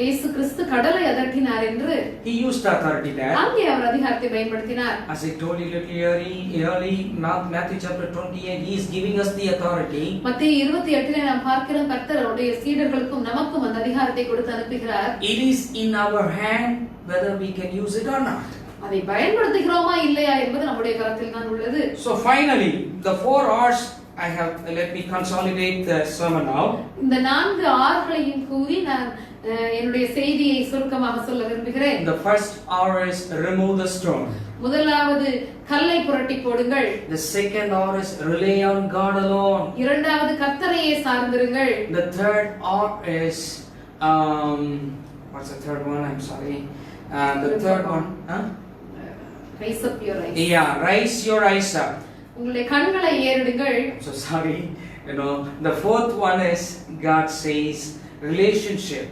இயேசு கிறிஸ்து கடலை அதட்டினார் என்று. He used authority there. அங்கே அவர் அதிகாரத்தை பயன்படுத்தினார். As I told you little early, Matthew chapter 28, he is giving us the authority. மத்தேயு 28 நாம் பார்க்கிறோம் கர்த்தர் அவருடைய சீடர்களுக்கும் நமக்கும் அந்த அதிகாரத்தை கொடுத்து அனுப்புகிறார். It is in our hand whether we can use it or not. அதை பயன்படுத்துகிறோமா இல்லையா என்பது நம்முடைய கரத்தில் தான் உள்ளது. So finally, the 4 R's let me consolidate the sermon now. இந்த 4 R'களையும் கூறி நான் என்னுடைய செய்தியை சுருக்கமாக சொல்ல விரும்புகிறேன். The first R is remove the stone. முதலாவது கல்லை புரட்டி போடுங்கள். The second R is rely on God alone. இரண்டாவது கர்த்தரையே சார்ந்திருங்கள். The third R is what's the third one? I'm sorry. The third one, Raise up your eyes. Yeah, raise your eyes up. உங்களுடைய கண்களை ஏறெடுங்கள். So sorry. The fourth one is God says relationship.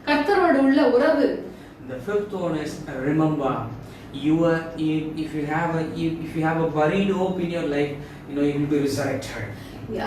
கர்த்தரோடு உள்ள உறவு. The fifth one is remember. If you have a buried hope in your life, you will be resurrected.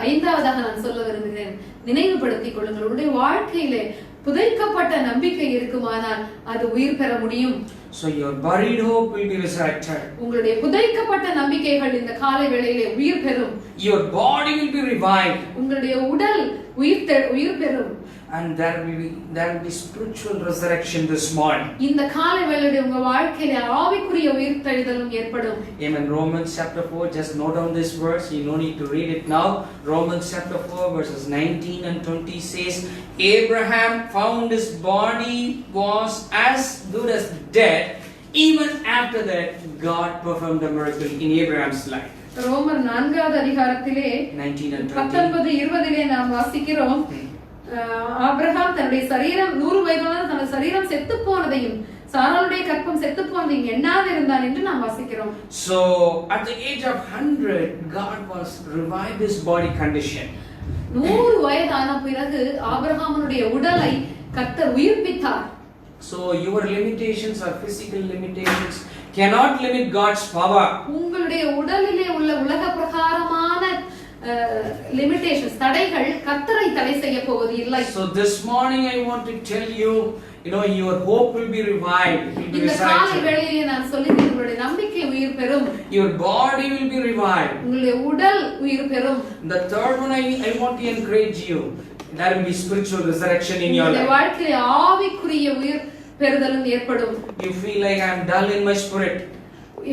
ஐந்தாவதாக நான் சொல்ல விரும்புகிறேன், நினைவுபடுத்திக் கொள்ளுங்கள். உங்களுடைய வாழ்க்கையிலே புதைக்கப்பட்ட நம்பிக்கை இருக்குமானால் அது உயிர் பெற முடியும். So your buried hope will be resurrected. உங்களுடைய புதைக்கப்பட்ட நம்பிக்கைகள் இந்த காலை வேளையிலே உயிர் பெறும். Your body will be revived. உங்களுடைய உடல் உயிர் பெறும். And there will be spiritual resurrection this morning. இந்த காலை வேளையிலே உங்க வாழ்க்கையிலே ஆவிக்குரிய உயிர்த்தெழுதலும் ஏற்படும். Amen. Romans chapter 4, just note down this verse. You no need to read it now. Romans chapter 4 verses 19 and 20 says, Abraham found his body was as good as dead. Even after that, God performed a miracle in Abraham's life. ரோமர் 4வது அதிகாரத்திலே 19 and 19 20 நாம் வாசிக்கிறோம். Abraham தன்னுடைய சரீரம் 100 வயதான தனது சரீரம் செத்து போனதையும் சாராளுடைய கற்பம் செத்து போனதையும் எண்ணாது இருந்தான் என்று நாம் வாசிக்கிறோம். So at the age of 100 God was revived his body condition. 100 வயதான பிறகு ஆபிரகாமுடைய உடலை கர்த்தர் உயிர்ப்பித்தார். So your limitations or physical limitations cannot limit God's power. உங்களுடைய உடலிலே உள்ள உலக பிரகாரமான limitations தடைகள் கர்த்தரை தடை செய்ய போவது இல்லை. So this morning I want to tell you, your hope will be revived. இந்த காலை வேளையிலே நான் சொல்லுகிறேன், உங்களுடைய நம்பிக்கை உயிர் பெறும். Your body will be revived. உங்களுடைய உடல் உயிர் பெறும். The third one I want to encourage you, there will be spiritual resurrection in your life. உங்களுடைய வாழ்க்கையிலே ஆவிக்குரிய உயிர் பெறுதலும் ஏற்படும். You feel like I am dull in my spirit.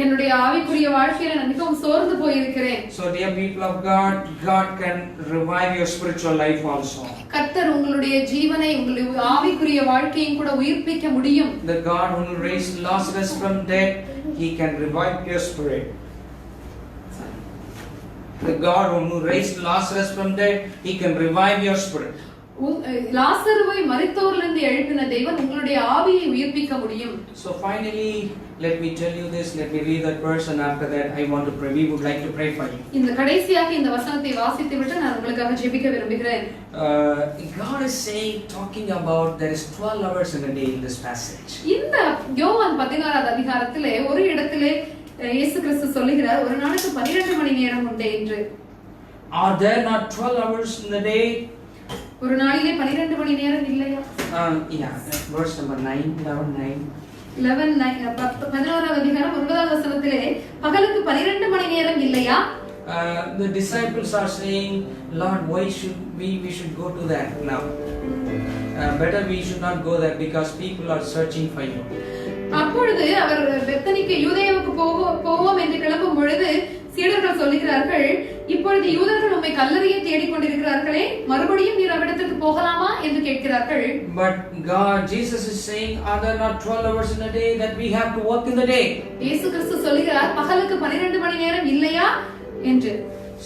என்னுடைய ஆவிக்குரிய வாழ்க்கையில நான் மிகவும் சோர்ந்து போயிருக்கிறேன். So dear people of God, God can revive your spiritual life also. கர்த்தர் உங்களுடைய ஜீவனை உங்களுடைய ஆவிக்குரிய வாழ்க்கையும் கூட உயிர்ப்பிக்க முடியும். The God who raised Lazarus from dead, he can revive your spirit. The God who raised Lazarus from dead, he can revive your spirit. லாசருவை மரித்தோரிலிருந்து எழுப்பின தேவன் உங்களுடைய ஆவியை உயிர்ப்பிக்க முடியும். So finally, let me tell you this, let me read that verse and after that we would like to pray for you. இந்த கடைசியாக இந்த வசனத்தை வாசித்துவிட்டு நான் உங்களுக்காக ஜெபிக்க விரும்புகிறேன். God is saying, talking about there is 12 hours in a day in this passage. இந்த யோவான் 16வது அதிகாரத்திலே ஒரு இடத்திலே இயேசு கிறிஸ்து சொல்லுகிறார், ஒரு நாளுக்கு 12 மணி நேரம் உண்டு என்று. Are there not 12 hours in the day? ஒரு நாளிலே 12 மணி நேரம் இல்லையா? Yeah, verse number 9, 11:9 அதிகாரம் 9வது வசனத்திலே பகலுக்கு 12 மணி நேரம் இல்லையா? The disciples are saying, Lord, why should we should go to that now? Better we should not go there because people are searching for you. அப்பொழுது அவர் பெத்தனிக்கு யூதேயாவுக்கு போவோம் என்று கிளம்பும் பொழுது சீடர்கள் சொல்லுகிறார்கள், இப்பொழுது யூதர்கள் உம்மை கல்லறையை தேடிக் கொண்டிருக்கிறார்களே, மறுபடியும் நீர் அவ்விடத்துக்கு போகலாமா என்று கேட்கிறார்கள். But Jesus is saying, are there not 12 hours in a day that we have to work in the day? இயேசு கிறிஸ்து சொல்லுகிறார், பகலுக்கு 12 மணி நேரம் இல்லையா என்று.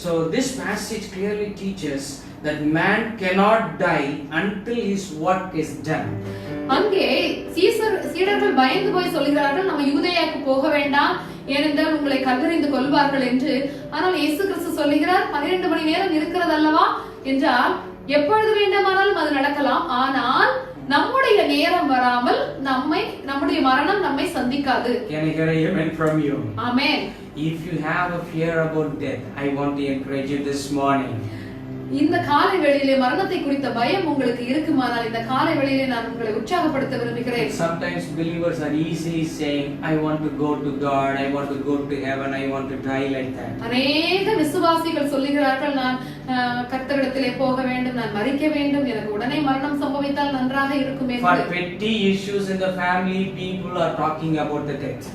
So this passage clearly teaches that man cannot die until his work is done. அங்கே சீடர்கள் பயந்து போய் சொல்கிறார்கள், நம்ம யூதேயாவுக்கு போக வேண்டாம், ஏனென்றால் உங்களை கல்லெறிந்து கொல்வார்கள் என்று. ஆனால் இயேசு கிறிஸ்து சொல்லுகிறார், 12 மணி நேரம் இருக்கிறது அல்லவா என்றால் எப்பொழுது வேண்டுமானாலும் அது நடக்கலாம். ஆனால் நம்முடைய நேரம் வராமல் நம்முடைய மரணம் நம்மை சந்திக்காது. Can I hear an amen from you? Amen. If you have a fear about death, I want to encourage you this morning. இந்த காலை வேளையிலே மரணத்தை குறித்த பயம் உங்களுக்கு இருக்குமானால் இந்த காலை வேளையிலே நான் உங்களை உற்சாகப்படுத்த விரும்புகிறேன். Sometimes believers are easily saying, I want to go to God, I want to go to heaven, I want to die like that. அநேக விசுவாசிகள் சொல்லுகிறார்கள், நான் கர்த்தரிடத்திலே போக வேண்டும், நான் மரிக்க வேண்டும், எனக்கு உடனே மரணம் சம்பவித்தால் நன்றாக இருக்கும் என்று. For petty issues in the family, people are talking about the death.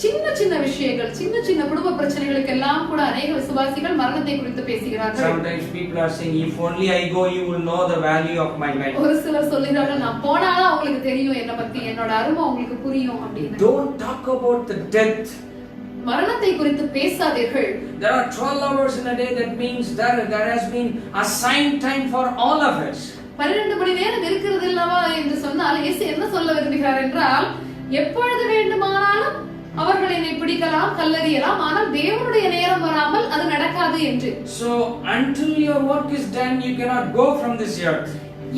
சின்ன சின்ன விஷயங்கள், சின்ன சின்ன குடும்ப பிரச்சனைகளுக்கு எல்லாம் கூட அநேக விசுவாசிகள் மரணத்தை குறித்து பேசுகிறார்கள். Sometimes people are saying, if only I go, you will know the value of my life. ஒரு சிலர் சொல்லுகிறார்கள், நான் போனாதான் உங்களுக்கு தெரியும் என்ன பத்தி, என்னோட அருமை உங்களுக்கு புரியும் அப்படின்னு. Don't talk about the death. மரணத்தை குறித்து பேசாதீர்கள். There are 12 hours in a day, that means there has been assigned time for all of us. 12 மணி நேரம் இருக்கிறது அல்லவா என்று சொன்னால் இயேசு என்ன சொல்ல விரும்புகிறார் என்றால், எப்பொழுது வேண்டுமானாலும் அவர்கள் என்னை பிடிக்கலாம், கல்லெறியலாம், ஆனால் தேவனுடைய நேரம் வராமல் அது நடக்காது என்று. So until your work is done, you cannot go from this earth.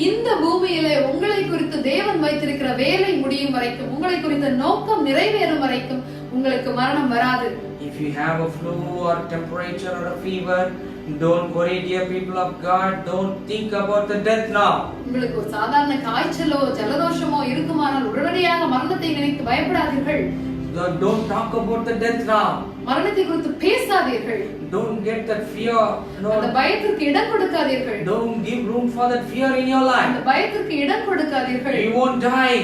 இந்த பூமியிலே உங்களை குறித்து தேவன் வைத்திருக்கிற வேலை முடியும் வரைக்கும், உங்களை குறித்த நோக்கம் நிறைவேறும் வரைக்கும் உங்களுக்கு மரணம் வராது. If you have a flu or temperature or a fever, don't worry, dear people of God. Don't think about the death now. உங்களுக்கு ஒரு சாதாரண காய்ச்சலோ ஜலதோஷமோ இருக்குமானால் உடனடியாக மரணத்தை நினைத்து பயப்படாதீர்கள். Don't talk about the death now. மரணத்தை குறித்து பேசாதீர்கள். Don't get that fear. அந்த பயத்திற்கு இடம் கொடுக்காதீர்கள். Don't give room for that fear in your life. அந்த பயத்திற்கு இடம் கொடுக்காதீர்கள். You won't die.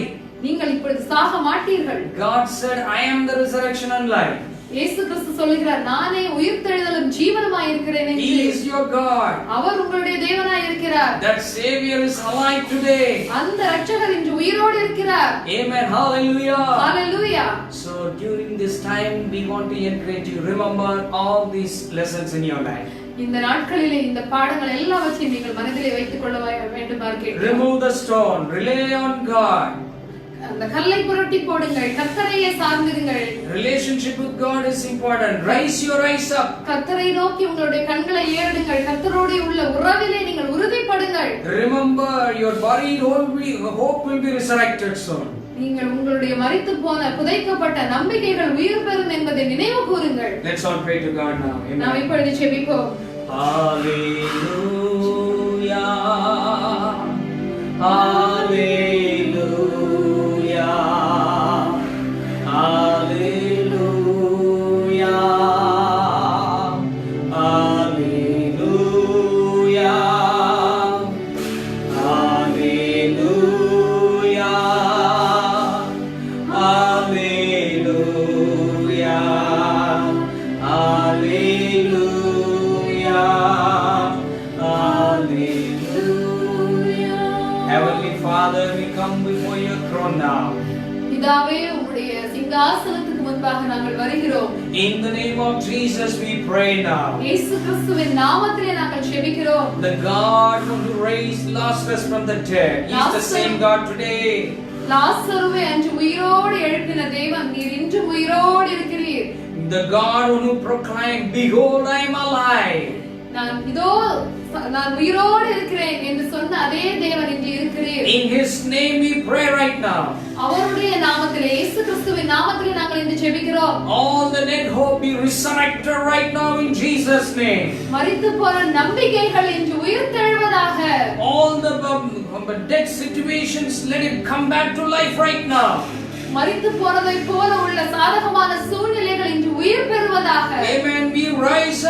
நீங்கள் இப்பொழுது சாக மாட்டீர்கள். God said, I am the resurrection and life. இயேசு கிறிஸ்து சொல்கிறார், நானே உயிர்த்தெழுதலும் ஜீவனுமாய் இருக்கிறேன் என்று. He is your God. அவர் உங்களுடைய தேவனாய் இருக்கிறார். That Savior is alive today. அந்த இரட்சகர் இன்று உயிரோடு இருக்கிறார். Amen. Hallelujah. Hallelujah. So during this time we want to encourage you, remember all these lessons in your life. இந்த நாட்களிலே இந்த பாடங்கள் எல்லாவற்றையும் நீங்கள் மனதிலே வைத்துக் கொள்ள வேண்டுமாறு கேட்கிறேன். Remove the stone, rely on God. அந்த கல்லை புரட்டி போடுங்கள், கர்த்தரையே சார்ந்திருங்கள். Relationship with God is important. Raise your eyes up. கர்த்தரை நோக்கி உங்களுடைய கண்களை ஏறெடுங்கள். கர்த்தரோடு உள்ள உறவிலே நீங்கள் உறுதிப்படுங்கள். Remember, your buried hope will be resurrected soon. நீங்கள் உங்களுடைய மரித்து போன புதைக்கப்பட்ட நம்பிக்கைகள் உயிர் பெறும் என்பதை நினைவு கூறுங்கள். Let's all pray to God now. Amen. நாம் இப்பொழுது ஜெபிப்போம். Hallelujah. Hallelujah. Hallelujah. Hallelujah. Hallelujah. Hallelujah. Hallelujah. Hallelujah. Heavenly Father, we come before your throne now. பிதாவே, உம்முடைய சிங்காசனத்துக்கு முன்பாக நாங்கள் வருகிறோம். In the name of Jesus we pray now. இயேசு கிறிஸ்துவின் நாமத்திலே நாங்கள் ஜெபிக்கிறோம். The God who raised Lazarus from the dead is the same God today. லாசருவை அன்று உயிரோடு எழுப்பின தேவன் நீர் இன்று உயிரோடு இருக்கிறீர். The God who proclaimed, behold, I am alive. நான் உயிரோடு இருக்கிறேன் என்று சொன்ன அதே தேவன் இன்று இருக்கிறீர். In his name we pray right now. அவருடைய நாமத்திலே, இயேசு கிறிஸ்துவின் நாமத்திலே நாங்கள் இன்று ஜெபிக்கிறோம். All the dead hope be resurrected right now in Jesus name. மரித்து போன நம்பிக்கைகள் இன்று உயிர்த்தெழுவதாக. All the dead situations, let it come back to life right now. மரித்து போனதை போல உள்ள சாதகமான சூழ்நிலைகள் இன்று உயிர் பெறுவதாக. Amen. We rise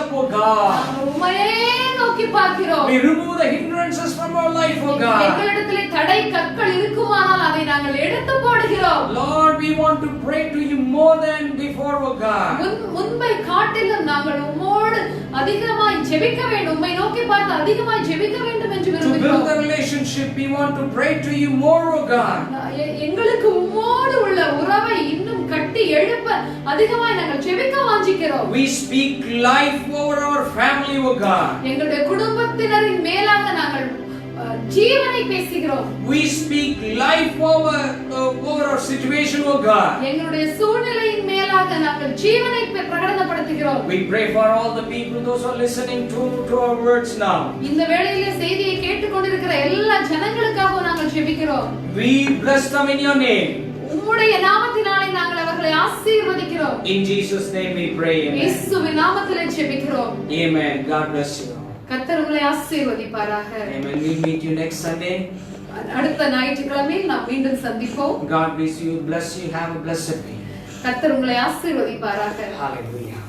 up, O God. உம்மையே நோக்கி பார்க்கிறோம். We remove the hindrances from our life, O God. எங்களிடத்திலே தடை கற்கள் இருக்குமானால் அதை நாங்கள் எடுத்து போடுகிறோம். Lord, we want to pray to you more than before, O God. முன்பை காட்டிலும் நாங்கள் உம்மோடு அதிகமாய் ஜெபிக்க வேண்டும். உம்மை நோக்கி பார்த்து அதிகமாய் ஜெபிக்க வேண்டும் என்று விரும்புகிறோம். To build the relationship, we want to pray to you more, O God. எங்களுக்கு உம்மோடு உள்ள உறவை இன்னும் கட்டி எழுப்ப அதிகமாய் நாங்கள் ஜெபிக்க வாஞ்சிக்கிறோம். We speak life over our family, O God. எங்களுடைய குடும்பத்தினரின் மேலாக நாங்கள் ஜீவனை பேசுகிறோம். We speak life over our situation, O God. எங்களுடைய சூழ்நிலையின் மேலாக நாங்கள் ஜீவனை பிரகடனப்படுத்துகிறோம். We pray for all the people those who are listening to our words now. இந்த வேளையிலே செய்தியை கேட்டுக்கொண்டிருக்கிற எல்லா ஜனங்களுக்காக நாங்கள் ஜெபிக்கிறோம். We bless them in your name. உம்முடைய நாமத்தினாலே நாங்கள் அவர்களை ஆசீர்வதிக்கிறோம். In Jesus name we pray. Amen. இயேசுவின் நாமத்திலே ஜெபிக்கிறோம். Amen. God bless you. கர்த்தர் உங்களை ஆசீர்வதிப்பாராக. Amen. We meet you next Sunday. அடுத்த ஞாயிற்றுக்கிழமையில் நாம் மீண்டும் சந்திப்போம். God bless you. Have a blessed day. கர்த்தர் உங்களை ஆசீர்வதிப்பாராக. Hallelujah.